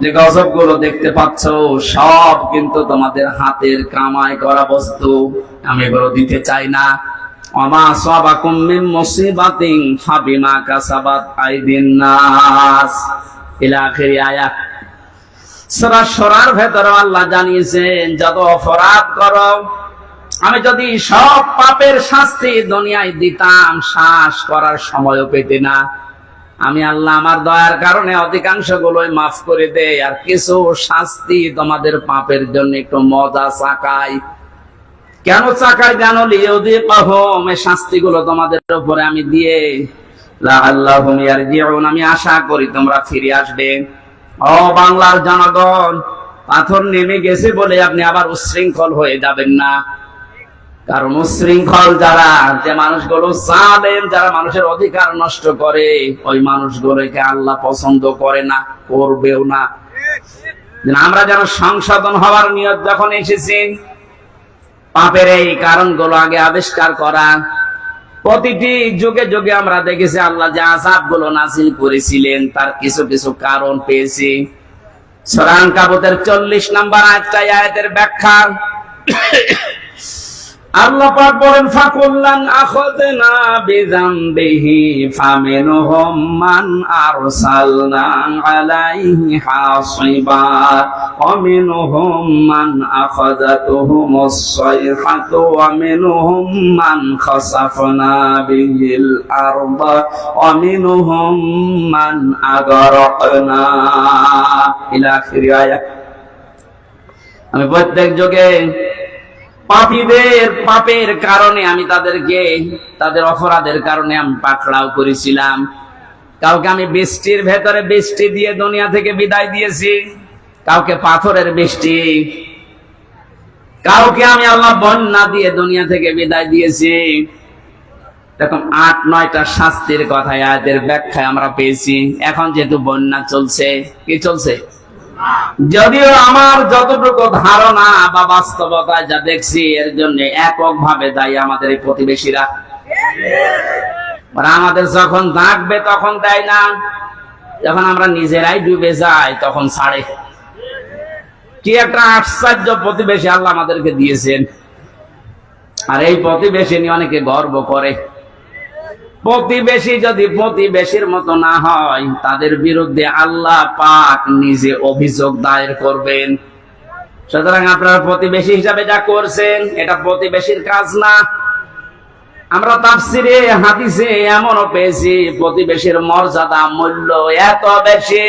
যে গজব গুলো দেখতে পাচ্ছ সব কিন্তু তোমাদের হাতের কামাই করা বস্তু। আমি এগুলো দিতে চাই না। ওমা আসাবাকুম মিন মুসিবাতিন ফাবিমা কাসাবাত আইদিন নাস ইলা আখির আয়াত। সূরা শুরার ভেতরে আল্লাহ জানিয়েছেন, যত অপরাধ করো আমি যদি সব পাপের শাস্তি দুনিয়ায় দিতাম, শ্বাস করার সময়ও পেতে না। আমি আল্লাহ আমার দয়ার কারণে অধিকাংশ গুলোই মাফ করে দেই, আর কিছু শাস্তি তোমাদের পাপের জন্য একটু মজা চাকাই। কেন চাকাই জানো? লিউযিকাহুম, এই শাস্তিগুলো তোমাদের উপরে আমি দিয়ে লাআল্লাহুম ইয়ারজিউন, আমি আশা করি তোমরা ফিরে আসবে। ও বাংলার জনগণ, পাথর নেমে গেছে বলে আপনি আবার উচ্ছৃঙ্খল হয়ে যাবেন না। কারণ উচ্ছৃঙ্খল যারা, যে মানুষগুলো জালেম, যারা মানুষের অধিকার নষ্ট করে, ওই মানুষগুলোকে আল্লাহ পছন্দ করে না, করবেও না। আমরা যেন সংশোধন হওয়ার নিয়ত যখন এসেছি, পাপের এই কারণগুলো আগে আবিষ্কার করা। প্রতিটি যুগে যুগে আমরা দেখেছি আল্লাহ যে আযাবগুলো নাযিল করেছিলেন তার কিছু কিছু কারণ পেয়েছি। সূরা আনকাবুতের 40 নম্বর আয়াতের ব্যাখ্যা আল্লাহ পাক বলেন, ফাকুল্লান আখাযনা বিযামবিহি ফামিনহুম মান আরসালনা আলাইহি হাসিবা ওয়া মিনহুম মান আখাযাতুহুমুস সাইহাতু ওয়া মিনহুম মান খাসাফনা বিহিল আরদা ওয়া মিনহুম মান আগরাকনা ইলা আখির আয়াত। আমি প্রত্যেক যুগে পাপীদের পাপের কারণে আমি তাদেরকে তাদের অপরাধের কারণে আমি পাকড়াও করেছিলাম। কাউকে আমি বৃষ্টির ভেতরে বৃষ্টি দিয়ে দুনিয়া থেকে বিদায় দিয়েছি, কাউকে পাথরের বৃষ্টি, কাউকে আমি আল্লাহ বন্যা দিয়ে দুনিয়া থেকে বিদায় দিয়েছি। এরকম 8-9টা শাস্তির কথা আয়াতের ব্যাখ্যায় আমরা পেয়েছি। এখন যেহেতু বন্যা চলছে, কি চলছে? যদিও আমার যতটুকু ধারণা বা বাস্তবতায় যা দেখছি, এর জন্য এককভাবে দায়ী আমাদের এই প্রতিবেশীরা। আমাদের যখন ডাকবে তখন দেয় না, যখন আমরা নিজেরাই ডুবে যাই তখন ছাড়ে। কি একটা আশ্চর্য প্রতিবেশী আল্লাহ আমাদেরকে দিয়েছেন। আর এই প্রতিবেশী নিয়ে অনেকে গর্ব করে। প্রতিবেশী যদি প্রতিবেশীর মতো না হয়, তাদের বিরুদ্ধে আল্লাহ পাক নিজে অভিযোগ দায়ের করবেন। সুতরাং আপনারা প্রতিবেশী হিসাবে যা করছেন এটা প্রতিবেশীর কাজ না। আমরা তাফসিরে হাদিসে এমনও পেয়েছি, প্রতিবেশীর মর্যাদা মূল্য এত বেশি,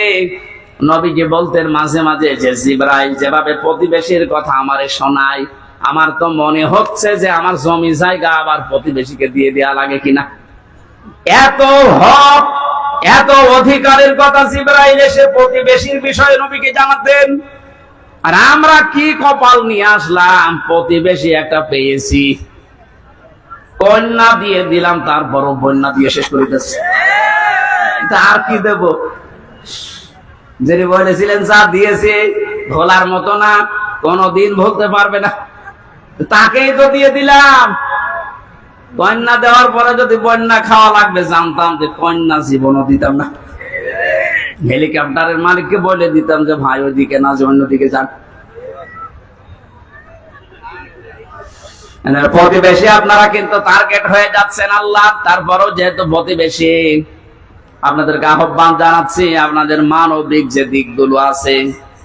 নবীজি বলতেন মাঝে মাঝে যে জিবরাইল যেভাবে প্রতিবেশীর কথা আমারে শোনায়, আমার তো মনে হচ্ছে যে আমার জমি জায়গা আবার প্রতিবেশীকে দিয়ে দেয়া লাগে কিনা। এত হক, এত অধিকারের কথা জিবরাইল এসে প্রতিবেশীর বিষয়ে নবীকে জানাতেন। আর আমরা কি কপাল নিয়ে আসলাম, প্রতিবেশী একটা পেয়েছি, কন্যা দিয়ে দিলাম, তারপরও বন্যা দিয়ে শেষ করে দিচ্ছে। আর কি দেব? যিনি বলেছিলেন যা দিয়েছে ভোলার মতো না, কোনদিন ভুলতে পারবে না, তাকেই তো দিয়ে দিলাম। কন্যা দেওয়ার পরে যদি বন্যা খাওয়া লাগবে, জানতাম যে কন্যা জীবনও দিতাম না। হেলিকপ্টারের মালিককে বলে দিতাম যে ভাই ওইদিকে না, যে অন্যদিকে যান। প্রতিবেশী আপনারা কিন্তু টার্গেট হয়ে যাচ্ছেন আল্লাহ। তারপরও যেহেতু প্রতিবেশী, আপনাদেরকে আহ্বান জানাচ্ছি, আপনাদের মানবিক যে দিকগুলো আছে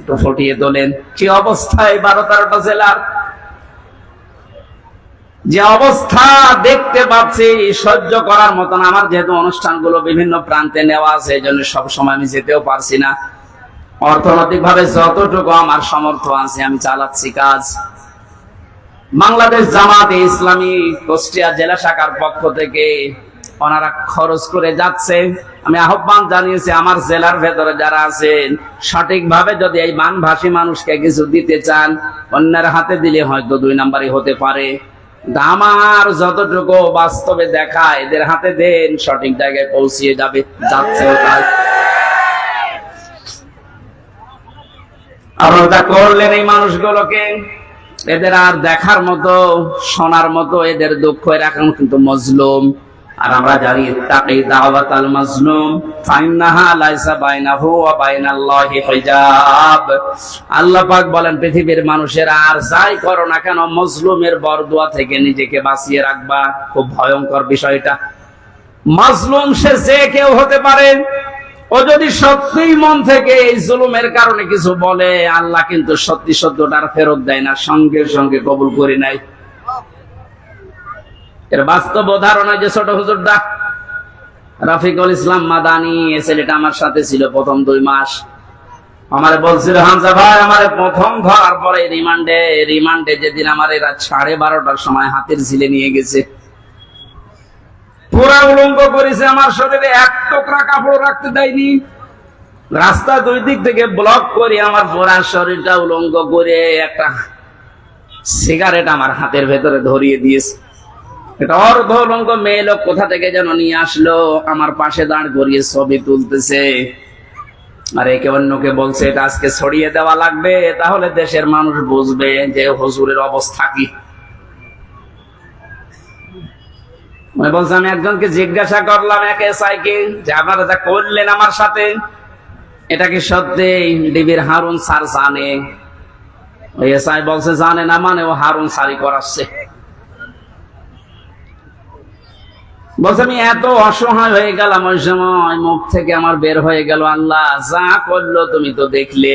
একটু ফুটিয়ে তোলেন। কি অবস্থায় 12-13টা জেলার যে অবস্থা দেখতে পাচ্ছি, সহ্য করার মতন। আমার যেহেতু অনুষ্ঠানগুলো বিভিন্ন প্রান্তে নেওয়া আছে, এই জন্য সবসময় আমি যেতেও পারছি না। অর্থনৈতিক ভাবে যতটুকু আমার সামর্থ্য আছে আমি চালাচ্ছি কাজ। বাংলাদেশ জামাতে ইসলামী কুষ্টিয়া জেলা শাখার পক্ষ থেকে ওনারা খরচ করে যাচ্ছে। আমি আহ্বান জানিয়েছি, আমার জেলার ভেতরে যারা আছেন সঠিকভাবে যদি এই বানভাসী মানুষকে কিছু দিতে চান, অন্যের হাতে দিলে হয়তো 2 নাম্বারই হতে পারে। আমার যতটুকু বাস্তবে দেখা, এদের হাতে দেন, সঠিক জায়গায় পৌঁছিয়ে যাবে, যাচ্ছেও তাই। আপনারা করলেন এই মানুষগুলোকে, এদের আর দেখার মতো, শোনার মতো, এদের দুঃখ এখন কিন্তু মজলুম। আর আমরা জানি তাকি দাওয়াতাল মাজলুম ফাইন্নাহা লাইসা বাইনাহু ওয়া বাইনাল্লাহি হিজাব। আল্লাহ পাক বলেন, পৃথিবীর মানুষেরা আর যাই করো না কেন, মজলুমের বরদোয়া থেকে নিজেকে বাঁচিয়ে রাখবা। খুব ভয়ঙ্কর বিষয়টা। মাজলুম সে যে কেউ হতে পারে। ও যদি সত্যিই মন থেকে এই জুলুমের কারণে কিছু বলে, আল্লাহ কিন্তু সত্যি সত্যটার ফেরত দেয় না, সঙ্গে সঙ্গে কবুল করে নাই। এর বাস্তব উদাহরণ যে ছোট হুজুরদা রাফিকুল ইসলাম মাদানী, এই ছেলেটা আমার সাথে ছিল প্রথম 2 মাস। আমারে বলছিল, হামজা ভাই আমারে প্রথম ধরার পরে রিমান্ডে যেদিন আমার এরা 12:30টার সময় হাতের ঝিলে নিয়ে গেছে, পুরা উলঙ্গ করেছে। আমার শরীরে 1 টুকরা কাপড় রাখতে দেয়নি। রাস্তা 2 দিক থেকে ব্লক করে আমার পুরা শরীরটা উলঙ্গ করে একটা সিগারেট আমার হাতের ভেতরে ধরিয়ে দিয়েছে। এটা অর্ধ উলঙ্গ মেয়ে লোক কোথা থেকে যেন নিয়ে আসলো, আমার পাশে দাঁড় করিয়ে ছবি তুলতেছে। আর একে অন্যকে বলছে এটা আজকে ছড়িয়ে দেওয়া লাগবে, তাহলে দেশের মানুষ বুঝবে যে হুজুরের অবস্থা কি। বলছে, আমি একজনকে জিজ্ঞাসা করলাম, এক এসআই কে, যে আপনারা যা করলেন আমার সাথে, এটা কি সত্যি ডিবির হারুন স্যার জানে? ওই এসআই বলছে জানে না, মানে ও হারুন স্যারই করাচ্ছে। বলছে, আমি এত অসহায় হয়ে গেলাম ওই সময়, মুখ থেকে আমার বের হয়ে গেল, আল্লাহ যা করলো তুমি তো দেখলে,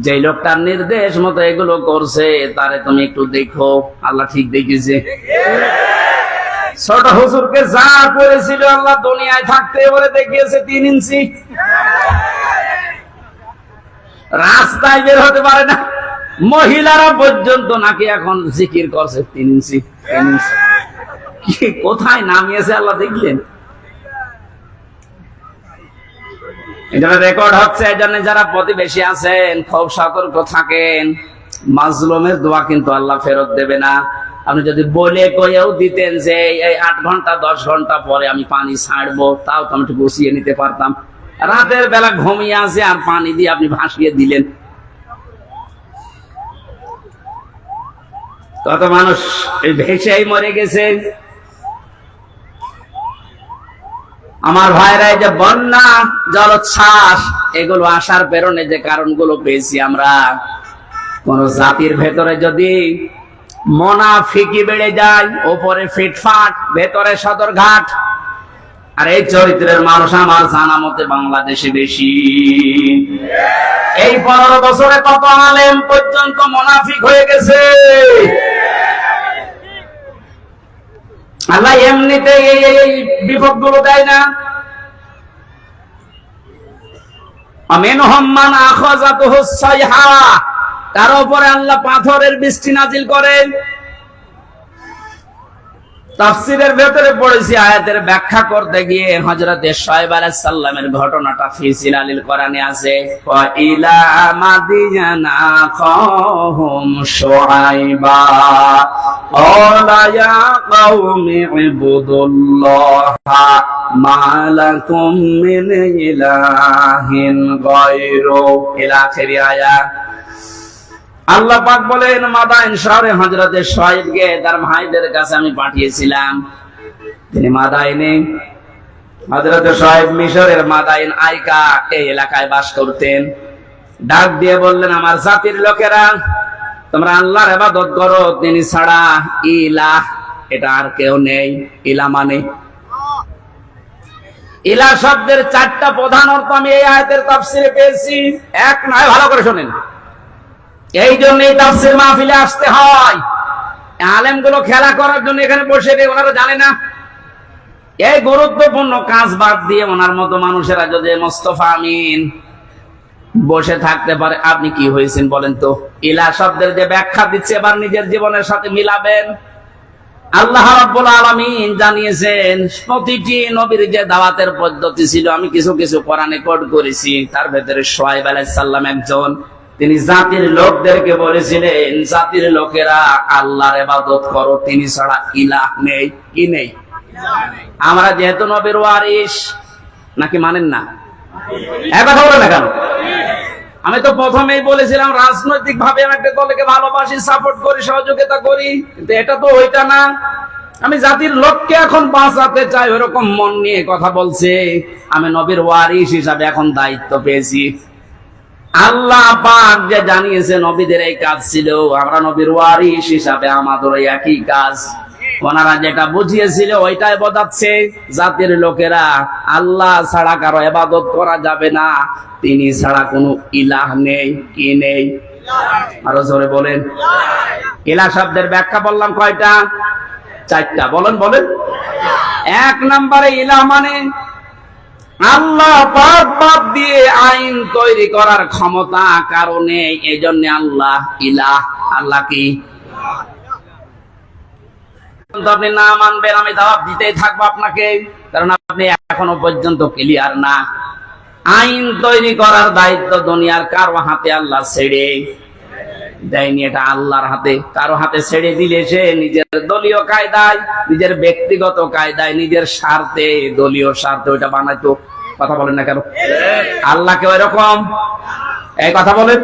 যে লোকটার নির্দেশ মতো এগুলো করছে তারে তুমি একটু দেখো। আল্লাহ ঠিক দেখেছে। ছোট হুজুরকে যা করেছিল আল্লাহ দুনিয়ায় থাকতে বলে দেখিয়েছে 3 ইঞ্চি। রাস্তায় বের হতে পারে না, মহিলারা পর্যন্ত নাকি এখন জিকির করছে 3 ইঞ্চি 3 ইঞ্চি। কি কোথায় নামিয়েছে আল্লাহ দেখলেন। এটা রেকর্ড হচ্ছে। এই জন্য যারা প্রতিবেশী আছেন খুব সতর্ক থাকেন। মাজলুমের দোয়া কিন্তু আল্লাহ ফেরত দেবে না। আপনি যদি বলে কয়েও দিতেন যে এই 8 ঘন্টা 10 ঘন্টা পরে আমি পানি ছাড়বো, তাও তো আমি একটু বসিয়ে নিতে পারতাম। রাতের বেলা ঘুমিয়ে আসে আর পানি দিয়ে আপনি ভাসিয়ে দিলেন। কত মানুষ এই ভেসেই মরে গেছে। আমার ভাইরা, এই যে বন্যা, জলোচ্ছ্বাস, এগুলো আসার পেছনে যে কারণগুলো পেয়েছি আমরা, কোন জাতির ভেতরে যদি মুনাফিকি বেড়ে যায়, উপরে ফিটফাট, ভেতরে সদরঘাট, আর এই চরিত্রের মানুষ আমার জানা মতে বাংলাদেশে বেশি। এই 15 বছরে কত আলেম পর্যন্ত মুনাফিক হয়ে গেছে। আল্লাহ এমনিতে এই বিপদ গুলো দেয় না। তার উপরে আল্লাহ পাথরের বৃষ্টি নাজিল করেন। তাফসীরের ভেতরে পড়েছি, আয়াতের ব্যাখ্যা করতে গিয়ে হযরত শুআয়ব আলাইহিস সালামের ঘটনাটা ফি সিলালিল কোরআনে আছে। ওয়া ইলা মাদিয়ানা খাহুম শুআয়বা ক্বালা ইয়া কওমি ইবুদুল্লাহা মা লাকুম মিন ইলাহিন গায়রু, ইলা আখিরি আয়াত। আল্লাহ পাক বলেন, মাদাইন শহরে হযরত শুআয়বকে তার ভাইদের কাছে আমি পাঠিয়েছিলাম। তিনি মাদাইনে, হযরত শুআয়ব মিশরের মাদাইন আইকা এই এলাকায় বাস করতেন। ডাক দিয়ে বললেন, আমার জাতির লোকেরা, তোমরা আল্লাহর ইবাদত করো, তিনি ছাড়া ইলাহ, এটা আর কেউ নেই। ইলা মানে, ইলা শব্দের 4টা প্রধান অর্থ আমি এই আয়াতের তাফসীরে পেয়েছি। এক নয়, ভালো করে শোনেন। এই জন্যই তাফসীর মাহফিলে আসতে হয়। আলেমগুলো খেলা করার জন্য এখানে বসে নেই, ওনারা জানে না। এই গুরুত্বপূর্ণ কাজ বাদ দিয়ে ওনার মতো মানুষেরা যদি মোস্তফা আমিন বসে থাকতে পারে, আপনি কি হয়েছেন বলেন তো? ইলা শব্দের যে ব্যাখ্যা দিচ্ছে এবার নিজের জীবনের সাথে মিলাবেন। আল্লাহ রাব্বুল আলামিন জানিয়েছেন প্রতিটি নবীর যে দাওয়াতের পদ্ধতি ছিল, আমি কিছু কিছু কোরআনে কোট করেছি। তার ভেতরে শুআয়ব আলাইহিস সালাম একজন। তিনি জাতির লোকদেরকে বলেছিলেন, জাতির লোকেরা আল্লাহর ইবাদত করো, তিনি ছাড়া ইলাহ নেই। কি নেই? আমরা যেহেতু নবীর ওয়ারিস, নাকি মানেন না? এক কথা বলে না কেন? আমি তো প্রথমেই বলেছিলাম রাজনৈতিক ভাবে আমি একটা দলকে ভালোবাসি, সাপোর্ট করি, সহযোগিতা করি, কিন্তু এটা তো ওইটা না। আমি জাতির লোককে এখন বাঁচাতে চাই, ওরকম মন নিয়ে কথা বলছে। আমি নবীর ওয়ারিস হিসাবে এখন দায়িত্ব পেয়েছি। আল্লাহ পাক যে জানিয়েছে নবীদের এই কাজ ছিল, আমরা নবীর ওয়ারিস হিসাবে আমাদের একই কাজ। ওনারা যেটা বুঝিয়েছিল ওইটাই বোঝাচ্ছে, জাতির লোকেরা আল্লাহ ছাড়া কারো ইবাদত করা যাবে না, তিনি ছাড়া কোনো ইলাহ নেই। কি নেই? আরো জোরে বলেন। ইলাহ শব্দের ব্যাখ্যা বললাম কয়টা? 4টা। বলেন বলেন। 1 নম্বরে ইলাহ মানে আল্লাহ পাক বাদ দিয়ে আইন তৈরি করার ক্ষমতা কারো নেই, এই জন্য আল্লাহ ইলাহ। আল্লাহ কি? আপনি না মানবেন, আমি দাওয়াত দিতেই থাকবো আপনাকে, কারণ আপনি এখনো পর্যন্ত ক্লিয়ার না। আইন তৈরি করার দায়িত্ব দুনিয়ার কারো হাতে আল্লাহ ছেড়ে দেয়নি, এটা আল্লাহর হাতে। কারো হাতে ছেড়ে দিলে সে নিজের দলীয় কায়দায়, নিজের ব্যক্তিগত কায়দায়, নিজের স্বার্থে, দলীয় স্বার্থে ওইটা বানাইতো। কথা বলেন না কেন? আল্লাহকে ওই রকম এই কথা বলেন।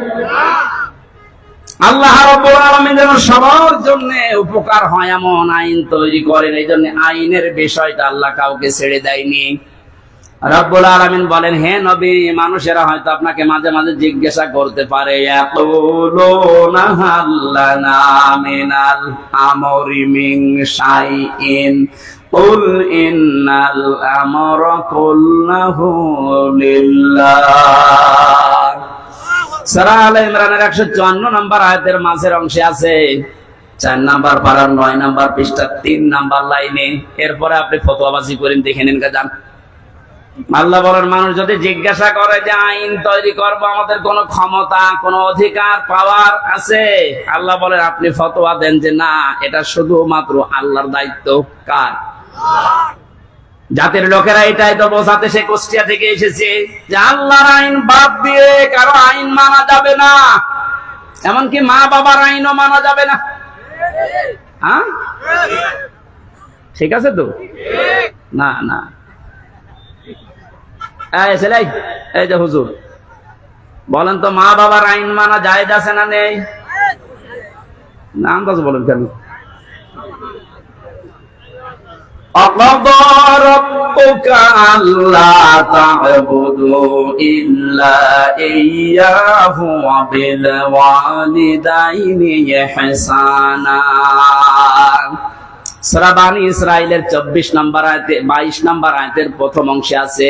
আল্লাহ রাব্বুল আলামিন যেন সবার জন্য উপকার হয় এমন আইন তৈরি করেন, এই জন্য আইনের বিষয়টা আল্লাহ কাউকে ছেড়ে দেয়নি। রাব্বুল আলামিন বলেন, হে নবী, মানুষেরা হয়তো আপনাকে মাঝে মাঝে জিজ্ঞাসা করতে পারে, ইয়াকুলুনা হাল্লানা মিনাল আমরি মিন শাইইন কুল ইন্নাল আমরা কুল্লাহু লিল্লাহ। সূরা আলে ইমরানের 154 নম্বর আয়াতের মাঝের অংশে আছে, 4 নাম্বার পারার 9 নাম্বার পৃষ্ঠা 3 নাম্বার লাইনে। এরপরে আপনি ফতোয়াবাজি করেন, দেখে নিন যান। আল্লাহ বলেন, মানুষ যদি জিজ্ঞাসা করে যে আইন তৈরি করবো, আমাদের কোন ক্ষমতা, কোন অধিকার, পাওয়ার আছে? আল্লাহ বলেন, আপনি ফতোয়া দেন যে না, এটা শুধুমাত্র আল্লাহর দায়িত্ব। কার? জাতির লোকেরা এটাই তো বোঝাতে সে কুষ্টিয়া থেকে এসেছে যে আল্লাহর আইন বাদ দিয়ে কারো আইন মানা যাবে না, এমনকি মা বাবার আইনও মানা যাবে না। হ্যাঁ, ঠিক আছে তো? না না, এই যে হুজুর বলেন তো, মা বাবার আইন মানা জায়েজ আছে না নেই? না, আন্দাজ বলেন কেন? وَقَضَى رَبُّكَ أَلَّا تَعْبُدُوا إِلَّا إِيَّاهُ وَبِالْوَالِدَيْنِ إِحْسَانًا। সূরা বানী ইসরাঈলের 24 নম্বর আয়াতে 22 নম্বর আয়াতের প্রথম অংশে আছে,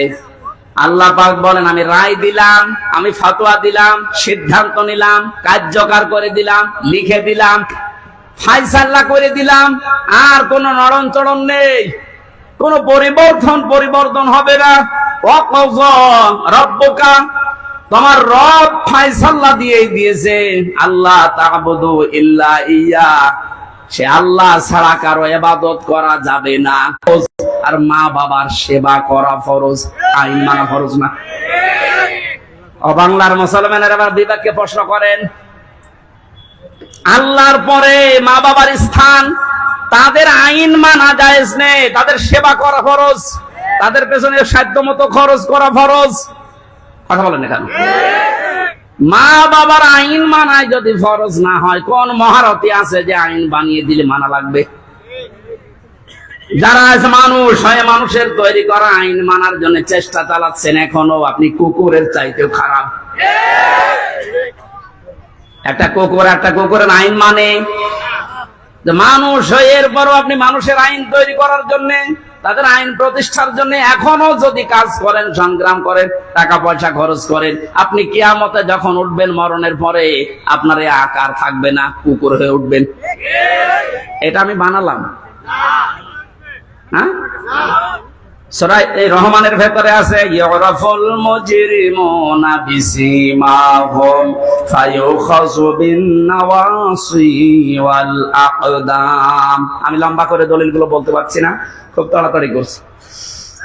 আল্লাহ পাক বলেন, আমি রায় দিলাম, আমি ফতোয়া দিলাম, সিদ্ধান্ত নিলাম, কার্যকর করে দিলাম, লিখে দিলাম, ফায়সালা করে দিলাম, আর কোন নড়ন চড়ন নেই, কোন পরিবর্তন হবে না। ওয়াকাযা রাব্বুকা, তোমার রব ফায়সালা দিয়ে দিয়েছে, আল্লাহ তা'বুদু ইল্লা ইয়া, সে আল্লাহ ছাড়া কারো ইবাদত করা যাবে না। আর মা বাবার সেবা করা ফরজ, আইন মানা ফরজ না। বাংলার মুসলমানেরা আবার বিবেককে প্রশ্ন করেন, আল্লাহর পরে মা বাবার স্থান, তাদের আইন মানা জায়েজ নেই, তাদের সেবা করা ফরজ, তাদের পেছনে সাধ্য মতো খরচ করা ফরজ। কথা বলেন এখানে, মা বাবার আইন মানায় যদি ফরজ না হয়, কোন মহারতি আছে যে আইন বানিয়ে দিলে মানা লাগবে? যারা মানুষ হয়, মানুষের তৈরি করা আইন মানার জন্য চেষ্টা চালাচ্ছেন এখনো, আপনি কুকুরের চাইতেও খারাপ। একটা কুকুরের আইন মানে যে মানুষ হয়ে এরপরও আপনি মানুষের আইন তৈরি করার জন্য, তাদের আইন প্রতিষ্ঠার জন্য এখনো যদি কাজ করেন, সংগ্রাম করেন, টাকা পয়সা খরচ করেন, আপনি কিয়ামতে যখন উঠবেন মরণের পরে আপনার এই আকার থাকবে না, কুকুর হয়ে উঠবেন। এটা আমি বানালাম, হ্যাঁ? সূরা রহমানের ভেতরে আছে ইউরাফুল মুজরিমুনা বিসিমাহুম ফায়ুখাযু বিন নাওয়াসি ওয়াল আকদাম। আমি লম্বা করে দলিলগুলো বলতে পারছি না, খুব তাড়াতাড়ি করছি।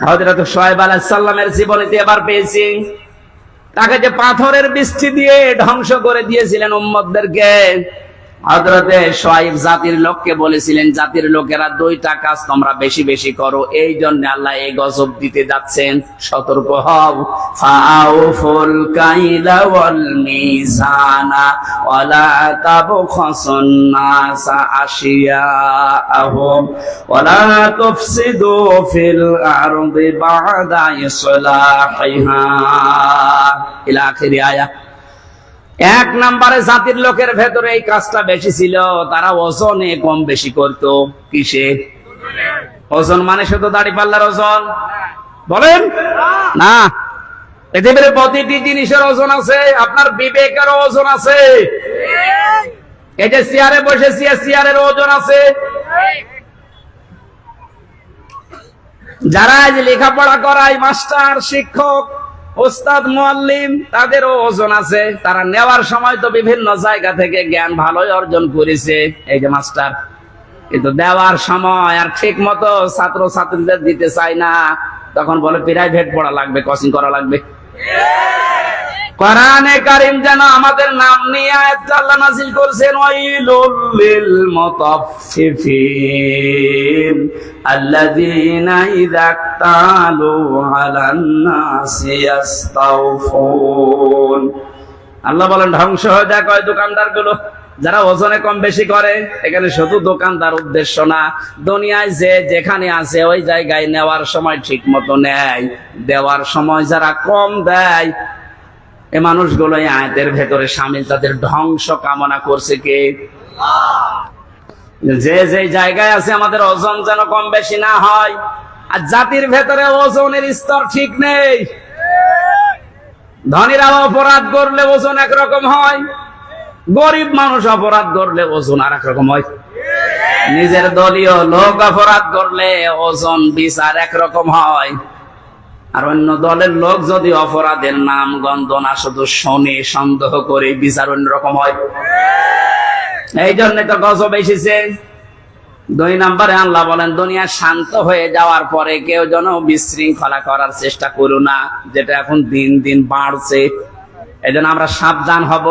হযরত শুআয়ব আলাইহিস সালামের জীবনীতে এবার পেয়েছি, তাকে যে পাথরের বৃষ্টি দিয়ে ধ্বংস করে দিয়েছিলেন উম্মতদেরকে। হযরতে শুআয়ব জাতির লোককে বলেছিলেন, জাতির লোকেরা দুইটা কাজ তোমরা বেশি বেশি করো, এই জন্য আল্লাহ এই গজব দিতে যাচ্ছেন, সতর্ক হও। ফাউফুল কাইলা ওয়াল মিজানা ওয়ালা তাবখাসুন নাসা আশিয়াআহুম ওয়ালা তুফসিদু ফিল আরদি বা'দা ইসলাহিহা ইলা আখিরি আয়াত। এক নম্বরে জাতির লোকের ভেতরে এই কাজটা বেশি ছিল, তারা ওজনে কম বেশি করত। কিসে ওজন? মানে শুধু দাড়ি পাল্লার ওজন বলেন না, পৃথিবীর প্রতিটি জিনিসের ওজন আছে, আপনার বিবেকের ওজন আছে। এই যে চেয়ারে বসেছি, চেয়ারের ওজন আছে। যারা আজ লেখাপড়া করায়, মাস্টার, শিক্ষক, ওস্তাদ, মুআল্লিম, তাদেরও ওজন আছে। তারা নেওয়ার সময় তো বিভিন্ন জায়গা থেকে জ্ঞান ভালোই অর্জন করেছে, এই যে মাস্টার, কিন্তু দেওয়ার সময় আর ঠিক মতো ছাত্র ছাত্রীদের দিতে চায় না, তখন বলে প্রাইভেট পড়া লাগবে, কোচিং করা লাগবে। কোরআনে কারীম যেন আমাদের নাম নিয়ে আয়াত আল্লাহ নাযিল করেছেন, ওয়াইলুল লিল মুতাফফিফিন আল্লাযীনা ইযা তালু আলান নাসি ইস্তাওফুন। আল্লাহ বলেন ধ্বংস হয়ে যায় কয় দোকানদারগুলো, যারা ওজনে কম বেশি করে। এখানে শুধু দোকানদার উদ্দেশ্য না, দুনিয়ায় যে যেখানে আছে ওই জায়গায় নেওয়ার সময় ঠিক মতো নেয়, দেওয়ার সময় যারা কম দেয়, এই মানুষগুলো এই আয়াতের ভেতরে শামিল। তাদের ধ্বংস কামনা করছে কে? যে যে জায়গায় আছে আমাদের ওজন যেন কম বেশি না হয়। আর জাতির ভেতরে ওজনের স্তর ঠিক নেই। ধনীরা অপরাধ করলে ওজন একরকম হয়, গরিব মানুষ অপরাধ করলে ওজন আর একরকম হয়। নিজের দলীয় লোক অপরাধ করলে ওজন বিচার একরকম হয়, আর অন্য দলের লোক যদি অপরাধের নাম গন্ধ না শুধু শোনে, সন্দেহ করে, বিচার অন্যরকম হয়। এই জন্য তো গজব এসেছে। 2 নম্বরে আল্লাহ বলেন, দুনিয়া শান্ত হয়ে যাওয়ার পরে কেউ যেন বিশৃঙ্খলা করার চেষ্টা করো না, যেটা এখন দিন দিন বাড়ছে। এই জন্য আমরা সাবধান হব।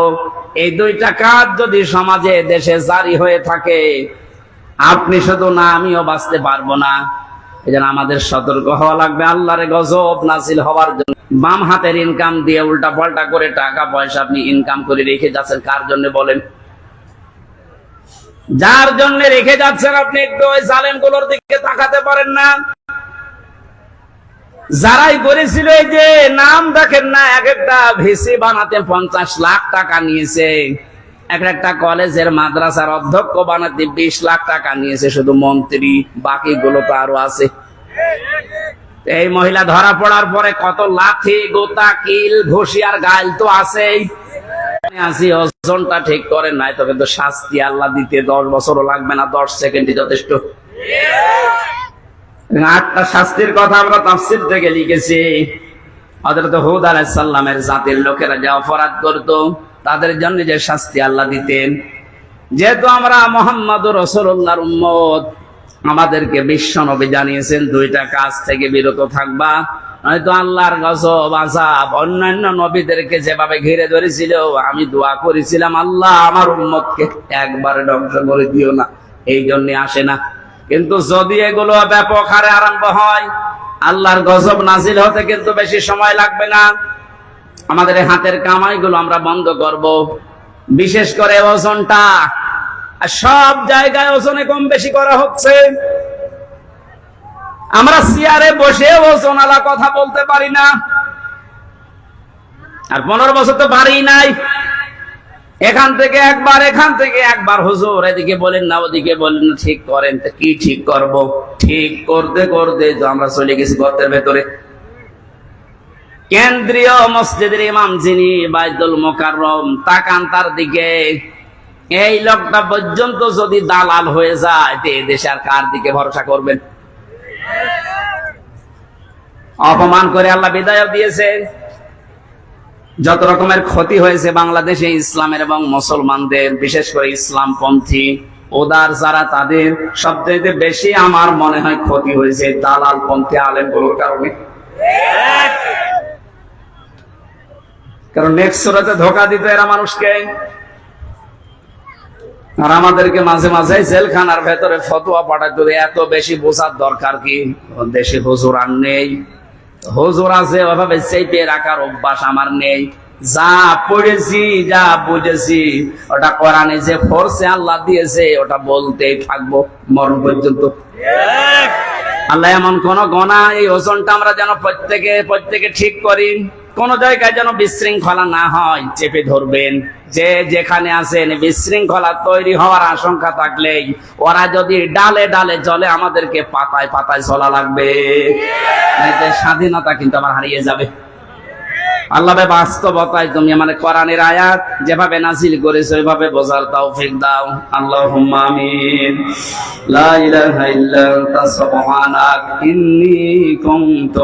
এই 2টা কাজ যদি সমাজে, দেশে জারি হয়ে থাকে, আপনি শুধু না, আমিও বাঁচতে পারবো না। এই জন্য আমাদের সতর্ক হওয়া লাগবে আল্লাহর গজব নাজিল হওয়ার জন্য। বাম হাতের ইনকাম দিয়ে উল্টা পাল্টা করে টাকা পয়সা আপনি ইনকাম করে রেখে যাচ্ছেন, কার জন্য বলেন? যার জন্য রেখে যাচ্ছেন আপনি একটু ওই জালেমগুলোর দিকে তাকাতে পারেন না? যারাই করেছিল, এই যে নাম দেখেন না, এক একটা ভিসি বানাতে 50 লাখ টাকা নিয়েছে, একটা কলেজের মাদ্রাসার অধ্যক্ষ বানাতে 20 লাখ টাকা নিয়েছে শুধু মন্ত্রী, বাকিগুলো তো আরো আছে। এই মহিলা ধরা পড়ার পরে কত লাঠি, গোতা, কিল, ঘুষি আর গাইল তো আছেই। ওজনটা ঠিক করেন নাই, তবে তো শাস্তি আল্লাহ দিতে 10 বছরও লাগবে না, 10 সেকেন্ডই যথেষ্ট। 8টা শাস্তির কথা আমরা তাফসীর থেকে লিখেছি। হযরত হুদ আলাইহিস সালামের জাতির লোকেরা যে অপরাধ করত, তাদের জন্য যে শাস্তি আল্লাহ দিতেন। যেহেতু আমরা মুহাম্মদুর রাসূলুল্লাহর উম্মত, আমাদেরকে বিশ্ব নবী জানিয়েছেন 2টা কাজ থেকে বিরত থাকবা, নয়তো আল্লাহর গজব আযাব অন্যান্য নবীদেরকে যেভাবে ঘিরে ধরেছিল। আমি দোয়া করেছিলাম, আল্লাহ আমার উম্মতকে একবারে ধ্বংস করে দিও না, এই জন্য আসে না। কিন্তু যদি এগুলো ব্যাপক হারে আরম্ভ হয়, আল্লাহর গজব নাজিল হতে কিন্তু বেশি সময় লাগবে না। আমাদের হাতের কামাইগুলো আমরা বন্ধ করব, বিশেষ করে ওজনটা। সব জায়গায় ওজনে কম বেশি করা হচ্ছে। আমরা চেয়ারে বসে ওজনওয়ালা কথা বলতে পারি না, আর 15 বছর তো পারি নাই। এখান থেকে একবার, এখান থেকে একবার, হুজুর এদিকে বলেন না ওদিকে বলেন না, ঠিক করেন। তা কি ঠিক করব? ঠিক করতে করতে তো আমরা চলে গেছি গর্তের ভেতরে। কেন্দ্রীয় মসজিদের ইমাম যিনি বাইতুল মোকাররম, তাকান তার দিকে। এই লোকটা পর্যন্ত যদি দালাল হয়ে যায়, তো দেশে আর কার দিকে ভরসা করবেন? অপমান করে আল্লাহ বিদায় দিয়েছে। যত রকমের ক্ষতি হয়েছে বাংলাদেশে ইসলামের এবং মুসলমানদের, বিশেষ করে ইসলামপন্থী ওদার যারা, তাদের সবচেয়ে বেশি আমার মনে হয় ক্ষতি হয়েছে দালাল পন্থী আলেমগুলোর কারণে। কারণ নেক্সট সূরাতে ধোঁকা দিত এরা মানুষকে, আর আমাদেরকে মাঝে মাঝে জেলখানার ভেতরে ফতোয়া পাঠাতো। এত বেশি বোঝার দরকার কি? দেশে হুজুর আর নেই, হুজুর আছে ওভাবে চেপে রাখার অভ্যাস আমার নেই। যা পড়েছি, যা বুঝেছি, ওটা কোরআনে যে ফোর্সে আল্লাহ দিয়েছে ওটা বলতেই থাকবো মরণ পর্যন্ত। আল্লাহ এমন কোন গোনা, এই ওজনটা আমরা যেন প্রত্যেকে ঠিক করি, কোন জায়গায় যেন বিশৃঙ্খলা না হয়, চেপে ধরবেন। যে যেখানে আছেন বিশৃঙ্খলা তৈরি হওয়ার আশঙ্কা থাকলেই ওরা যদি ডালে ডালে চলে, আমাদেরকে পাতায় পাতায় চলা লাগবে, নাইলে স্বাধীনতা কিন্তু আমার হারিয়ে যাবে। আল্লাহ বাস্তবতায় তুমি মানে কোরআনের আয়াত যেভাবে নাযিল করেছো ওইভাবে বোঝার তৌফিক দাও। আল্লাহুম্মা আমিন। লা ইলাহা ইল্লা আনতা সুবহানাক ইন্নী কুনতু